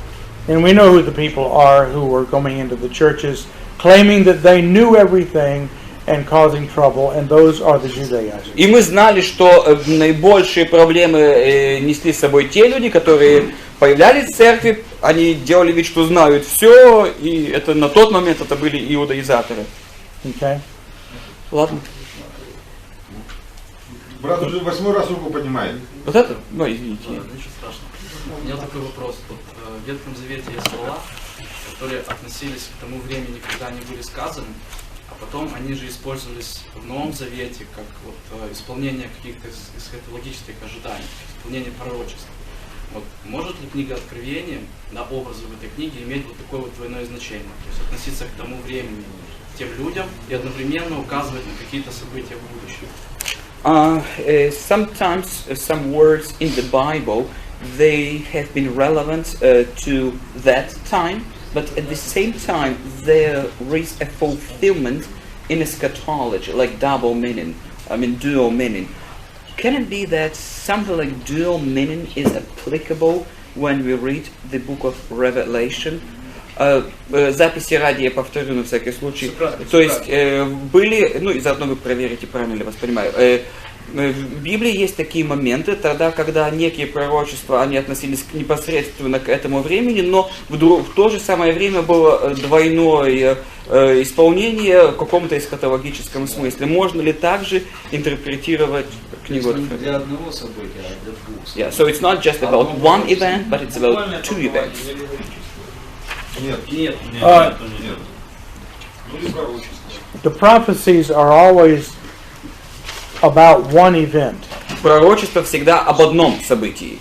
And we know who the people are who were coming into the churches, claiming that they knew everything and causing trouble, and those are the Judaizers. И мы знали, что наибольшие проблемы несли с собой те люди, которые появлялись в церкви, они делали вид, что знают все, и это на тот момент это были иудаизаторы. Okay? Ладно. Брат уже 8-й раз руку поднимает. Вот это? Ну, извините. Ничего страшного. У меня такой вопрос. Вот, в Ветхом Завете есть слова, которые относились к тому времени, когда они были сказаны, а потом они же использовались в Новом Завете как вот, исполнение каких-то эсхатологических ожиданий, исполнение пророчеств. Вот, может ли книга Откровения, образы в этой книге иметь вот такое вот двойное значение? То есть относиться к тому времени, к тем людям и одновременно указывать на какие-то события в будущем? Sometimes some words in the Bible they have been relevant to that time, but at the same time there is a fulfillment in eschatology, like double meaning, dual meaning. Can it be that something like dual meaning is applicable when we read the book of Revelation? Записи ради я повторю на всякий случай. То есть были, и заодно вы проверите, правильно ли вас понимаю. В Библии есть такие моменты, тогда, когда некие пророчества, они относились непосредственно к этому времени, но в то же самое время было двойное исполнение в каком-то эсхатологическом смысле. Можно ли также интерпретировать книгу Откровения? Для одного события, а для двух событий. Yeah, so it's not just about one event, but it's about two events. Нет. The prophecies are always about one event, Пророчество всегда об одном событии.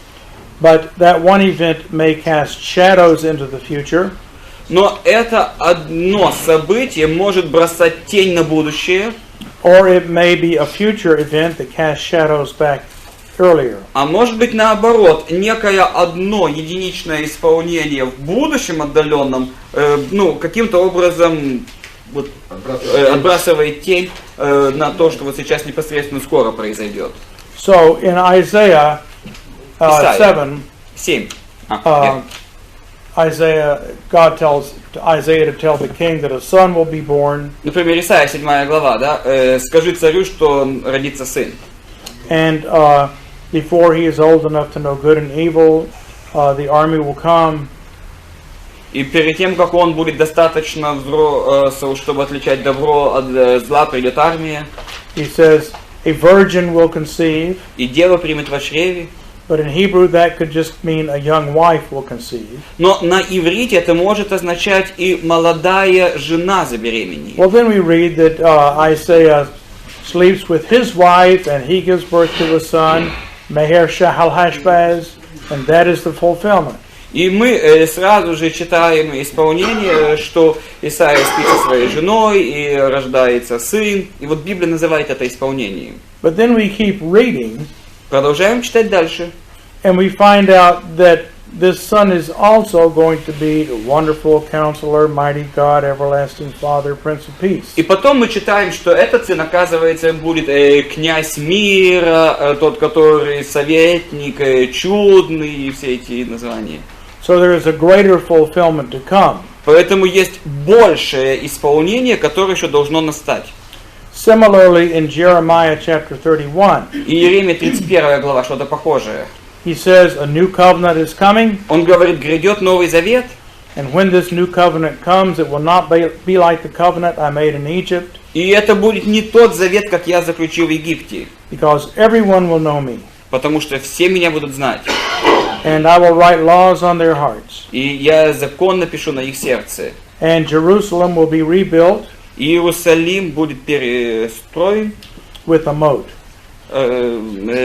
but that one event may cast shadows into the future, Но это одно событие может бросать тень на будущее, or it may be a future event that casts shadows back earlier. а может быть наоборот, некое одно единичное исполнение в будущем отдаленном, каким-то образом отбрасывает тень на то, что вот сейчас непосредственно скоро произойдет. So in Isaiah 7, 7. Isaiah, God tells Isaiah to tell the king that a son will be born, Например, Исайя 7 глава, да? «Скажи царю, что родится сын». and before he is old enough to know good and evil, the army will come. И перед тем, как он будет достаточно взрослым, чтобы отличать добро от зла, придет армия. He says, a virgin will conceive, И дева примет во чреве. but in Hebrew that could just mean a young wife will conceive. Но на иврите это может означать и молодая жена забеременеет. Well, then we read that Isaiah sleeps with his wife, and he gives birth to a son, Meher Shahal Hashbaz, and that is the fulfillment. И мы сразу же читаем исполнение, что Исаия спит со своей женой, и рождается сын. И вот Библия называет это исполнением. But then we keep reading, Продолжаем читать дальше. and we find out that this son is also going to be a wonderful counselor, mighty God, everlasting Father, Prince of Peace. И потом мы читаем, что этот сын, оказывается, будет князь мира, тот, который советник, чудный, и все эти названия. So there is a greater fulfillment to come. Поэтому есть большее исполнение, которое еще должно настать. Similarly, in Jeremiah chapter 31, И Иеремия 31 глава, что-то похожее. he says, a new covenant is coming, Он говорит, грядет Новый Завет, and when this new covenant comes, it will not be like the covenant I made in Egypt, и это будет не тот завет, как я заключил в Египте, because everyone will know me, потому что все меня будут знать. and I will write laws on their hearts, И я закон напишу на их сердце. and Jerusalem will be rebuilt И Иерусалим будет перестроен with a moat.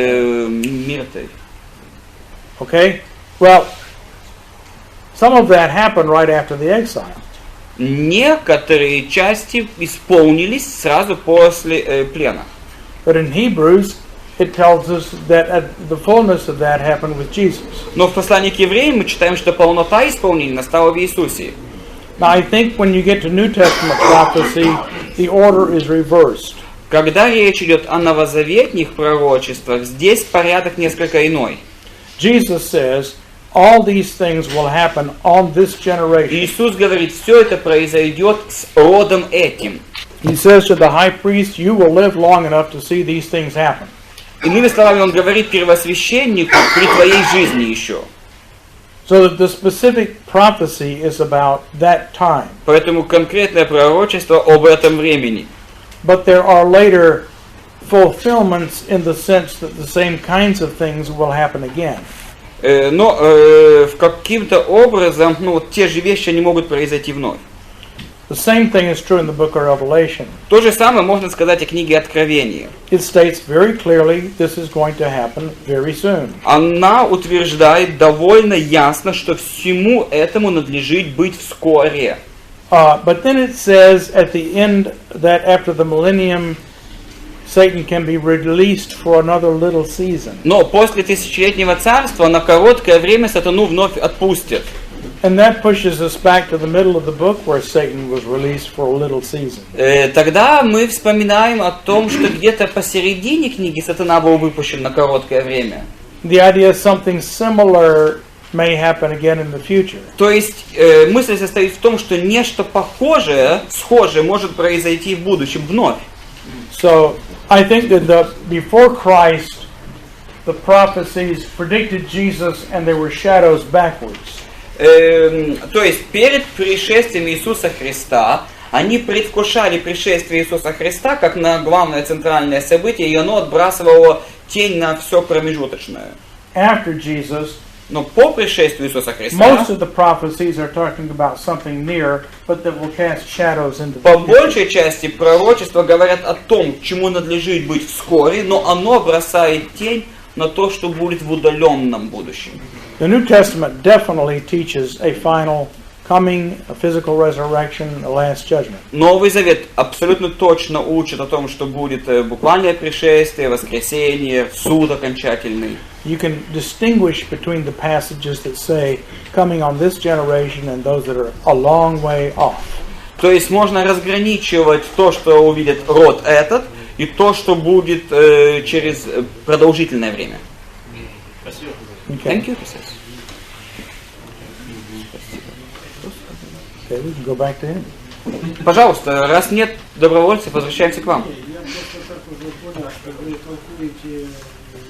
миртой. Okay? Well, some of that happened right after the exile. Некоторые части исполнились сразу после плена. But in Hebrews, it tells us that the fullness of that happened with Jesus. Но в послании к евреям мы читаем, что полнота исполнения настала в Иисусе. Now, I think when you get to New Testament prophecy, the order is reversed. Когда речь идет о новозаветных пророчествах, здесь порядок несколько иной. Jesus says, all these things will happen on this generation. Иисус говорит, все это произойдет с родом этим. He says to the high priest, you will live long enough to see these things happen. Иными словами, он говорит первосвященнику при твоей жизни еще. So that the specific prophecy is about that time. Поэтому конкретное пророчество об этом времени. But there are later fulfillments in the sense that the same kinds of things will happen again. Но в каким-то образом, те же вещи, они могут произойти вновь. The same thing is true in the book of Revelation. То же самое можно сказать о книге Откровения. It states very clearly this is going to happen very soon. Она утверждает довольно ясно, что всему этому надлежит быть вскоре. But then it says at the end that after the millennium, Satan can be released for another little season. Но после тысячелетнего царства на короткое время сатану вновь отпустят. And that pushes us back to the middle of the book where Satan was released for a little season. Тогда мы вспоминаем о том, что где-то посередине книги сатана был выпущен на короткое время. The idea is something similar may happen again in the future. То есть мысль состоит в том, что нечто похожее, схожее может произойти в будущем вновь. So I think that before Christ, the prophecies predicted Jesus and they were shadows backwards. То есть перед пришествием Иисуса Христа они предвкушали пришествие Иисуса Христа как на главное центральное событие, и оно отбрасывало тень на все промежуточное. After Jesus, Но по пришествию Иисуса Христа most of the prophecies are talking about something near, but that will cast shadows into по the future. большей части пророчества говорят о том, чему надлежит быть вскоре, но оно бросает тень на то, что будет в удаленном будущем. The New Testament definitely teaches a final coming, a physical resurrection, a last judgment. Новый Завет абсолютно точно учит о том, что будет буквальное пришествие, воскресение, суд окончательный. You can distinguish between the passages that say coming on this generation and those that are a long way off. То есть можно разграничивать то, что увидит род этот, и то, что будет через продолжительное время. Thank you. Okay, we can go back to him. Пожалуйста, раз нет добровольцев, возвращаемся к вам. Я просто так уже понял, что вы толкуете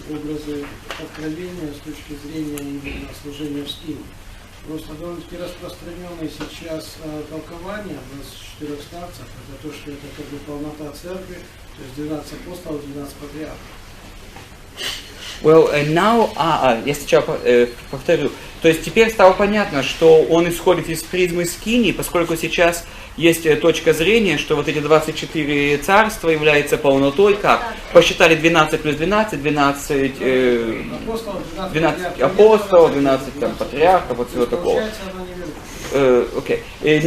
образы откровения с точки зрения именно служения в скине. Просто довольно-таки распространенное сейчас толкование у нас 4 старцев, это то, что это как бы полнота церкви, то есть 12 апостолов, 12 патриархов. Well, now, я сначала повторю. То есть теперь стало понятно, что он исходит из призмы Скинии, поскольку сейчас есть точка зрения, что вот эти 24 царства являются полнотой, как? Посчитали 12 плюс 12, 12 апостолов, 12 там, патриархов, вот всего такого. Okay.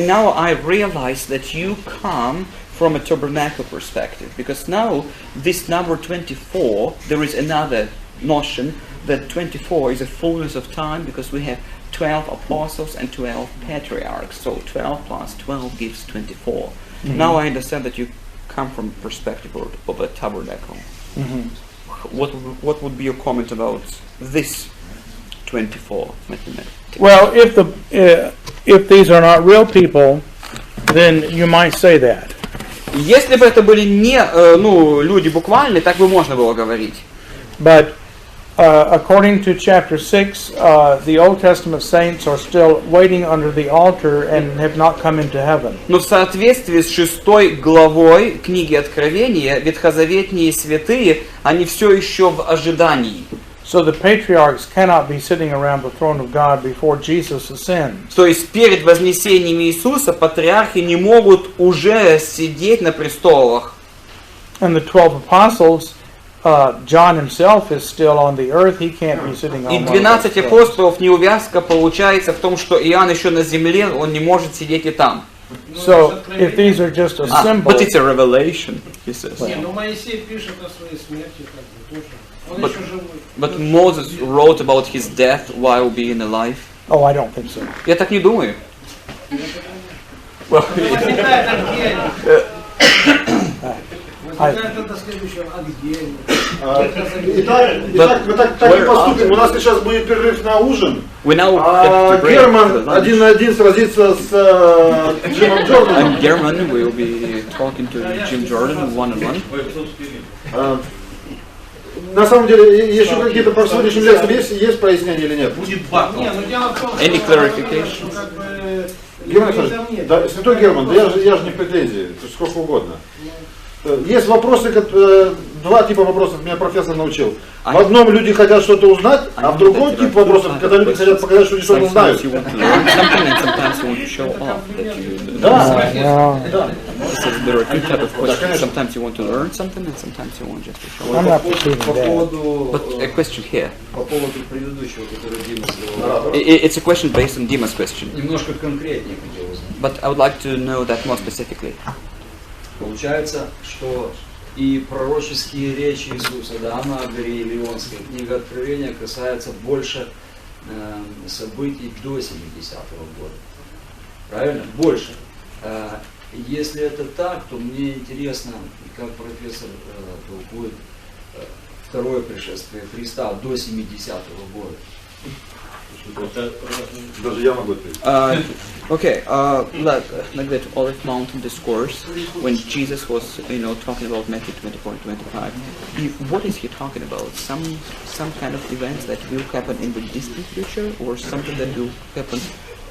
Now I realize that you come from a tabernacle perspective, because now this number 24, there is another notion that 24 is a fullness of time, because we have 12 apostles and 12 patriarchs, so 12 plus 12 gives 24. Mm-hmm. Now I understand that you come from the perspective of a tabernacle. Mm-hmm. What would be your comment about this 24 mathematics? Well, if these are not real people, then you might say that. Если бы это были не люди буквальные, так бы можно было говорить. But according to chapter 6, the Old Testament saints are still waiting under the altar and have not come into heaven. Но в соответствии с 6 главой книги Откровения, ветхозаветные святые, они все еще в ожидании. So the patriarchs cannot be sitting around the throne of God before Jesus ascends. То есть перед вознесением Иисуса патриархи не могут уже сидеть на престолах. And the 12 apostles, John himself is still on the earth. He can't be sitting on И one of 12 those апостолов неувязка получается в том, что Иоанн еще на земле, он не может сидеть и там. So if these are just a symbol, But it's a revelation, he says. Не, но Моисей пишет о своей смерти, как бы тоже. Он еще живой. But Moses wrote about his death while being alive. oh, I don't think so. Я так не думаю. Well, Возникает Аггель. Возникает это следующее Аггель. Итак, мы так и поступим. У нас сейчас будет перерыв на ужин. we now have to break Герман for the lunch. 1 на 1 сразится с Джимом Джорданом. And German will be talking to Jim Jordan one-on-one. На самом деле, еще какие-то по сегодняшним лекциям есть прояснения или нет? Будет бак. Не, ну дело в том, Any что clarification? как бы Герман Александрович, да, святой Герман, да я же не в претензии, сколько угодно. Есть вопросы, два типа вопросов меня профессор научил. В одном люди хотят что-то узнать, а в другом тип вопросов, когда люди хотят показать, что они что-то знают. Да. There are two types of questions. Sometimes you want to learn something, and sometimes you want just to show I'm off. not pursuing По that. поводу, But a question here. по поводу предыдущего, который Дима задавал, It's a question based on Dima's question. немножко конкретнее хотел узнать. But I would like to know that more specifically. Получается, что и пророческие речи Иисуса, да, на горе Илионской, книга Откровения касается больше событий до 70-го года. Правильно? Больше. Если это так, то мне интересно, как профессор толкует второе пришествие Христа до 70-го года. Даже я могу ответить. Okay, like that Olive Mountain discourse, when Jesus was, talking about Matthew 24-25, what is he talking about? Some kind of events that will happen in the distant future, or something that will happen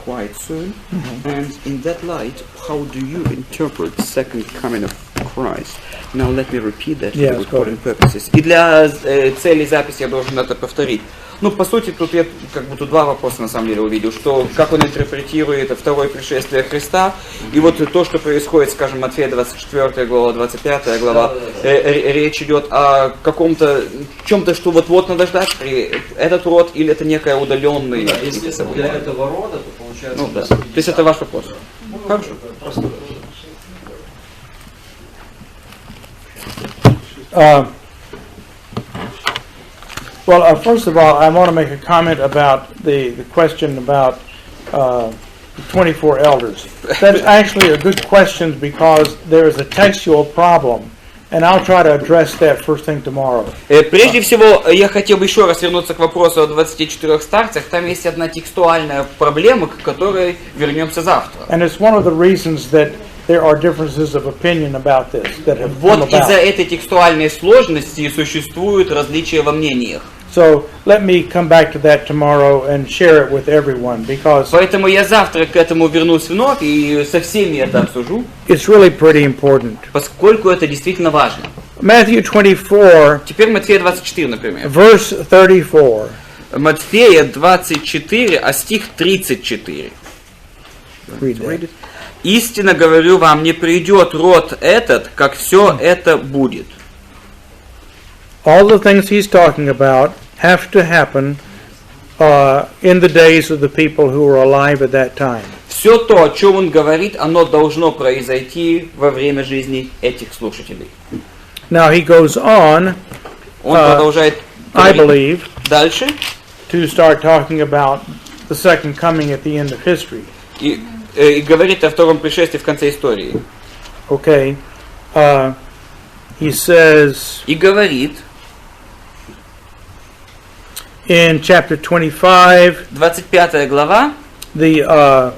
quite soon? Mm-hmm. And in that light, how do you interpret the second coming of Christ? Now let me repeat that for recording purposes. И для целей записи я должен это повторить. По сути, тут я тут два вопроса на самом деле увидел, что как он интерпретирует второе пришествие Христа, и вот то, что происходит, скажем, Матфея 24 глава, 25 глава, речь идет о каком-то, чем-то, что вот-вот надо ждать, этот род, или это некое удаленное если событие. для этого рода, то получается... Да. То есть это ваш вопрос. Хорошо. Well, first of all, I want to make a comment about the question about the 24 elders. That's actually a good question because there is a textual problem, and I'll try to address that first thing tomorrow. Прежде всего, я хотел бы еще раз вернуться к вопросу о 24 старцах. Там есть одна текстуальная проблема, к которой вернемся завтра. And it's one of the reasons that there are differences of opinion about this that have come Вот about. из-за этой текстуальной сложности существуют различия во мнениях. So let me come back to that tomorrow and share it with everyone because Поэтому я завтра к этому вернусь вновь и со всеми это обсужу, it's really pretty important. поскольку это действительно важно. Matthew 24, Теперь Матфея 24, например. verse 34. Матфея 24, а стих 34. Read that. «Истинно говорю вам, не придет род этот, как все это будет». All the things he's talking about have to happen in the days of the people who were alive at that time. Все то, о чем он говорит, оно должно произойти во время жизни этих слушателей. Now he goes on, Он продолжает I говорить believe, дальше to start talking about the second coming at the end of history. и говорит о втором пришествии в конце истории. Okay. He says И говорит in chapter 25, 25 глава, a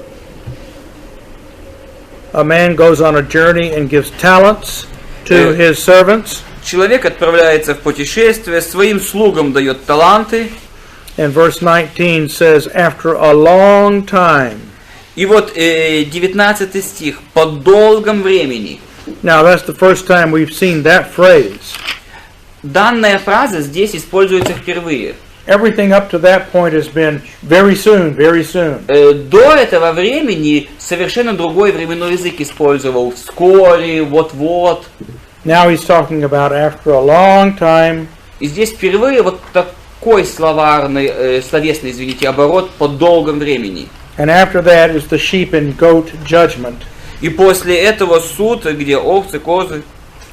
man goes on a journey and gives talents to his servants. человек отправляется в путешествие, своим слугам дает таланты. And verse 19 says, after a long time. И вот 19 стих, по долгом времени. Now that's the first time we've seen that phrase. Данная фраза здесь используется впервые. Everything up to that point has been very soon, very soon. До этого времени совершенно другой временной язык использовал. Вскоре, вот-вот. Now he's talking about after a long time. И здесь впервые вот такой словесный, оборот по долгом времени. And after that is the sheep and goat judgment. И после этого суд, где овцы, козы.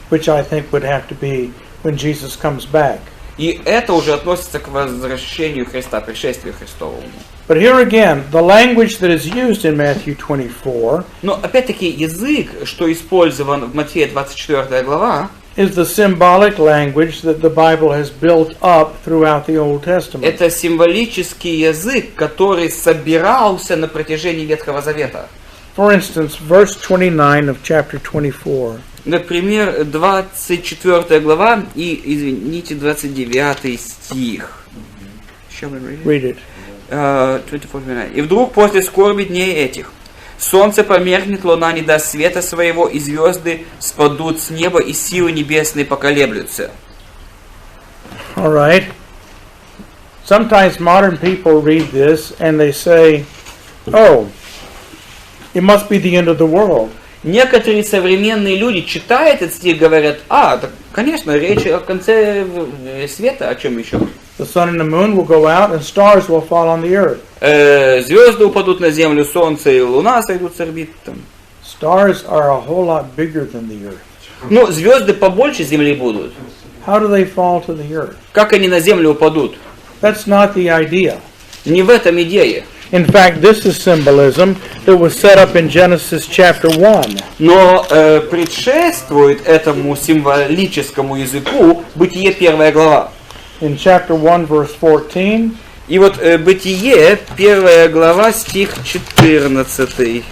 Which I think would have to be when Jesus comes back. И это уже относится к возвращению Христа, пришествию Христовому. But here again, the language that is used in Matthew 24 Но опять-таки язык, что использован в Матфея 24 глава, is the symbolic language that the Bible has built up throughout the Old Testament. это символический язык, который собирался на протяжении Ветхого Завета. For instance, verse 29 of chapter 24. Например, 24 глава и, 29 стих. Shall we read it? Read it. 24:29. «И вдруг после скорби дней этих солнце померкнет, луна не даст света своего, и звезды спадут с неба, и силы небесные поколеблются». All right. Sometimes modern people read this and they say, oh, it must be the end of the world. Некоторые современные люди читают этот стих и говорят, так, конечно, речь о конце света, о чем еще? The sun and the moon will go out and stars will fall on the earth. Звезды упадут на землю, солнце и луна сойдут с орбит. Stars are a whole lot bigger than the earth. Ну, звезды побольше земли будут. How do they fall to the earth? Как они на землю упадут? That's not the idea. Не в этом идея. In fact, this is symbolism that was set up in Genesis chapter 1. Но предшествует этому символическому языку Бытие 1 глава. In chapter 1 verse 14, И вот Бытие, 1 глава, стих 14.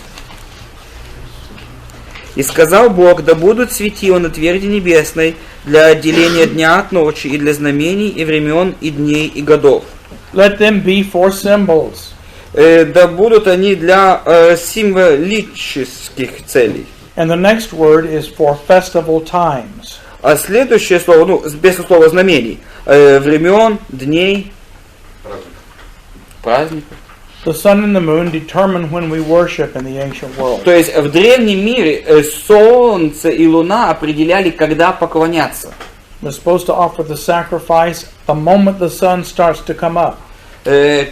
«И сказал Бог, да будут светила на тверди небесной для отделения дня от ночи, и для знамений, и времен, и дней, и годов». Let them be for symbols. Да будут они для символических целей. And the next word is for festival times. А следующее слово, ну, без слова знамений, времен, дней, праздников. The sun and the moon determine when we worship in the ancient world. То есть в древнем мире солнце и луна определяли, когда поклоняться. We're supposed to offer the sacrifice the moment the sun starts to come up.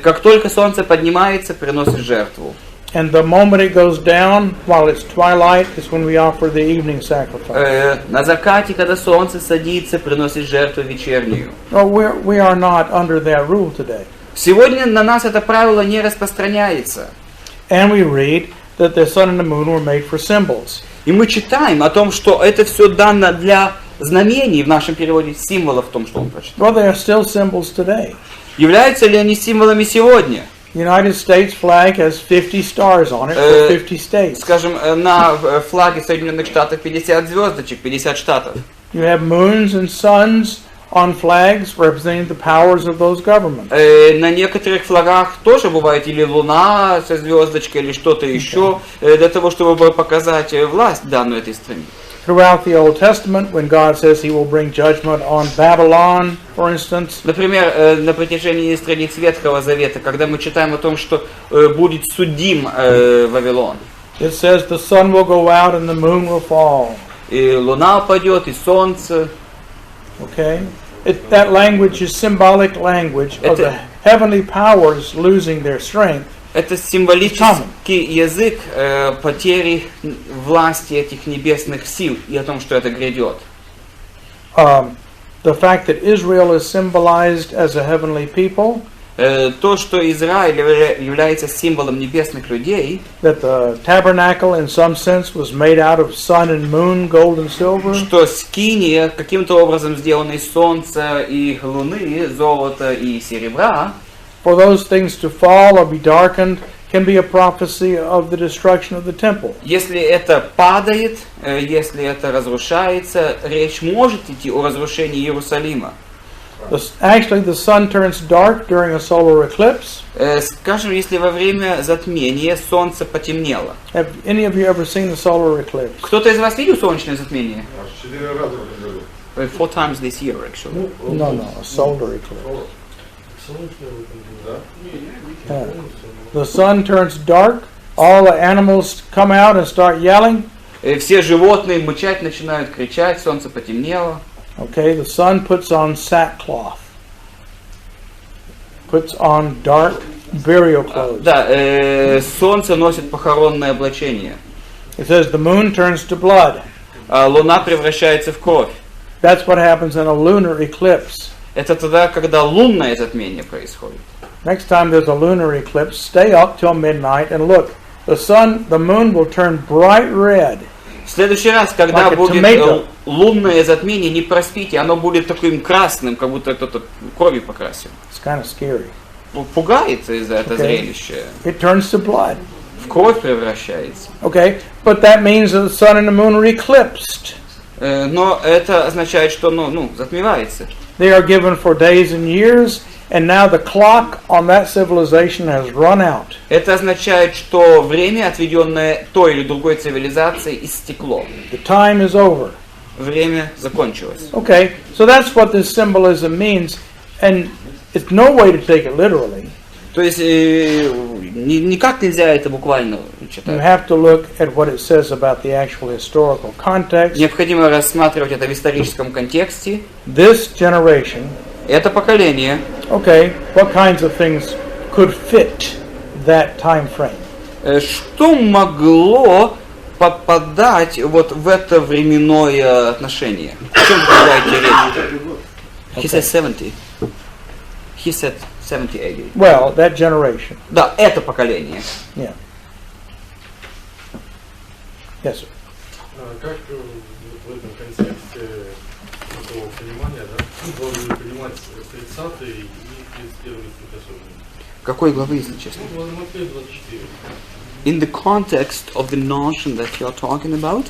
Как только солнце поднимается, приносит жертву. And the moment it goes down, while it's twilight, is when we offer the evening sacrifice. На закате, когда солнце садится, приносит жертву вечернюю. No, we are not under that rule today. Сегодня на нас это правило не распространяется. And we read that the sun and the moon were made for symbols. И мы читаем о том, что это все дано для знамений, в нашем переводе символов в том, что он прочитал. Well, they are still symbols today. Являются ли они символами сегодня? The United States flag has 50 stars on it for 50 states. Скажем, на флаге Соединенных Штатов 50 звездочек, 50 штатов. You have moons and suns on flags representing the powers of those governments. На некоторых флагах тоже бывает или луна со звездочкой, или что-то еще, для того, чтобы показать власть данную этой стране. Throughout the Old Testament, when God says He will bring judgment on Babylon, for instance, Например, на протяжении страниц Ветхого Завета, когда мы читаем о том, что будет судим Вавилон. it says the sun will go out and the moon will fall. И луна падет, и солнце. Okay? That language is symbolic language of the heavenly powers losing their strength. Это символический язык потери власти этих небесных сил и о том, что это грядет. The fact that Israel is symbolized as a heavenly people, То, что Израиль является символом небесных людей, that the tabernacle in some sense was made out of sun and moon, gold and silver, что скиния каким-то образом сделана из солнца и луны, золота и серебра, for those things to fall or be darkened can be a prophecy of the destruction of the temple. если это падает, если это разрушается, речь может идти о разрушении Иерусалима. Actually, the sun turns dark during a solar eclipse. Скажем, если во время затмения солнце потемнело. Have any of you ever seen a solar eclipse? Кто-то из вас видел солнечное затмение? 4 раза в этом году. 4 times this year, actually. No, a solar eclipse. Yeah. The sun turns dark, all the animals come out and start yelling. Все животные мычать начинают, кричать, солнце потемнело. Okay, the sun puts on sackcloth. Puts on dark burial clothes. Да, солнце носит похоронное облачение. It says the moon turns to blood. Луна превращается в кровь. That's what happens in a lunar eclipse. Это тогда, когда лунное затмение происходит. Next time there's a lunar eclipse, stay up till midnight and look. The moon will turn bright red. В следующий раз, когда Like a будет tomato. лунное затмение, не проспите, оно будет таким красным, как будто кто-то кровью покрасил. It's kind of scary. Пугает из-за этого зрелища. It turns to blood. В кровь превращается. Okay, but that means that the sun and the moon are eclipsed. Но это означает, что затмевается. They are given for days and years, and now the clock on that civilization has run out. Это означает, что время, отведенное той или другой цивилизацией, истекло. The time is over. Время закончилось. Okay, so that's what this symbolism means, and it's no way to take it literally. То есть никак нельзя это буквально You читать. have to look at what it says about the actual historical context. Необходимо рассматривать это в историческом контексте. This generation, Это поколение, okay, what kinds of things could fit that time frame? что могло попадать вот в это временное отношение? О чем вы говорите речь? He said 70. He said 70, 80. Well, that generation. Да, это поколение. Yeah. Yes, sir. Как в этом контексте такого понимания, да, должны понимать 30 и 31 стих особенно. Какой главы, если честно? Ну, Матфея 24. In the context of the notion that you are talking about,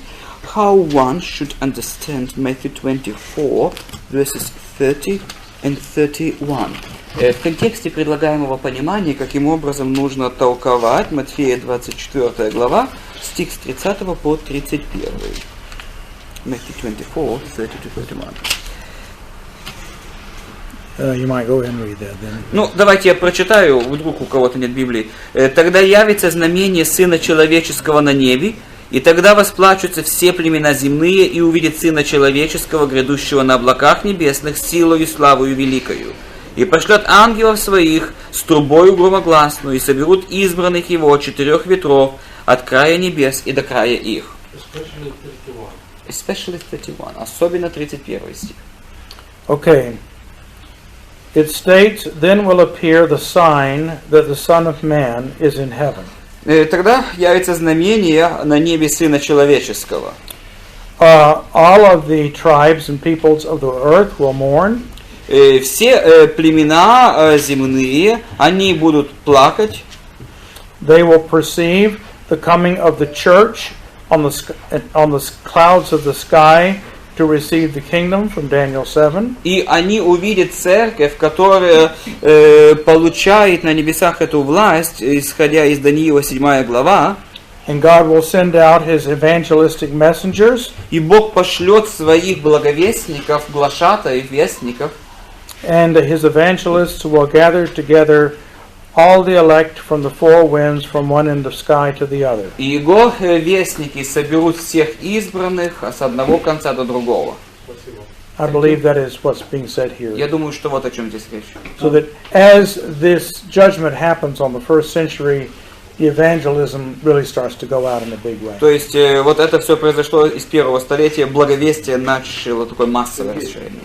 how one should understand Matthew 24, verses 30 and 31. В контексте предлагаемого понимания, каким образом нужно толковать Матфея 24 глава, стих с 30 по 31. Matthew 24, 30 to 31. You might go ahead and read that then. Ну, давайте я прочитаю, вдруг у кого-то нет Библии. «Тогда явится знамение Сына Человеческого на небе, и тогда восплачутся все племена земные, и увидят Сына Человеческого, грядущего на облаках небесных, силою и славою великою. И пошлет ангелов своих с трубою громогласную, и соберут избранных его от 4 ветров, от края небес и до края их». Especially 31. Особенно 31 стих. Okay. It states, "Then will appear the sign that the Son of Man is in heaven." Тогда явится знамение на небе Сына Человеческого. All of the tribes and peoples of the earth will mourn. Все племена земные, они будут плакать. They will perceive the coming of the church on the clouds of the sky to receive the kingdom from Daniel 7. И они увидят церковь, которая получает на небесах эту власть, исходя из Даниила 7 глава. And God will send out His evangelistic messengers. И Бог пошлет своих благовестников, глашатаев, вестников. And His evangelists will gather together all the elect from the four winds from one end of sky to the other. И Его вестники соберут всех избранных с одного конца до другого. I believe that is what's being said here. Я думаю, что вот о чем здесь речь. So that as this judgment happens on the first century, the evangelism really starts to go out in a big way. То есть вот это все произошло из первого столетия, благовестие начало такое массовое расширение.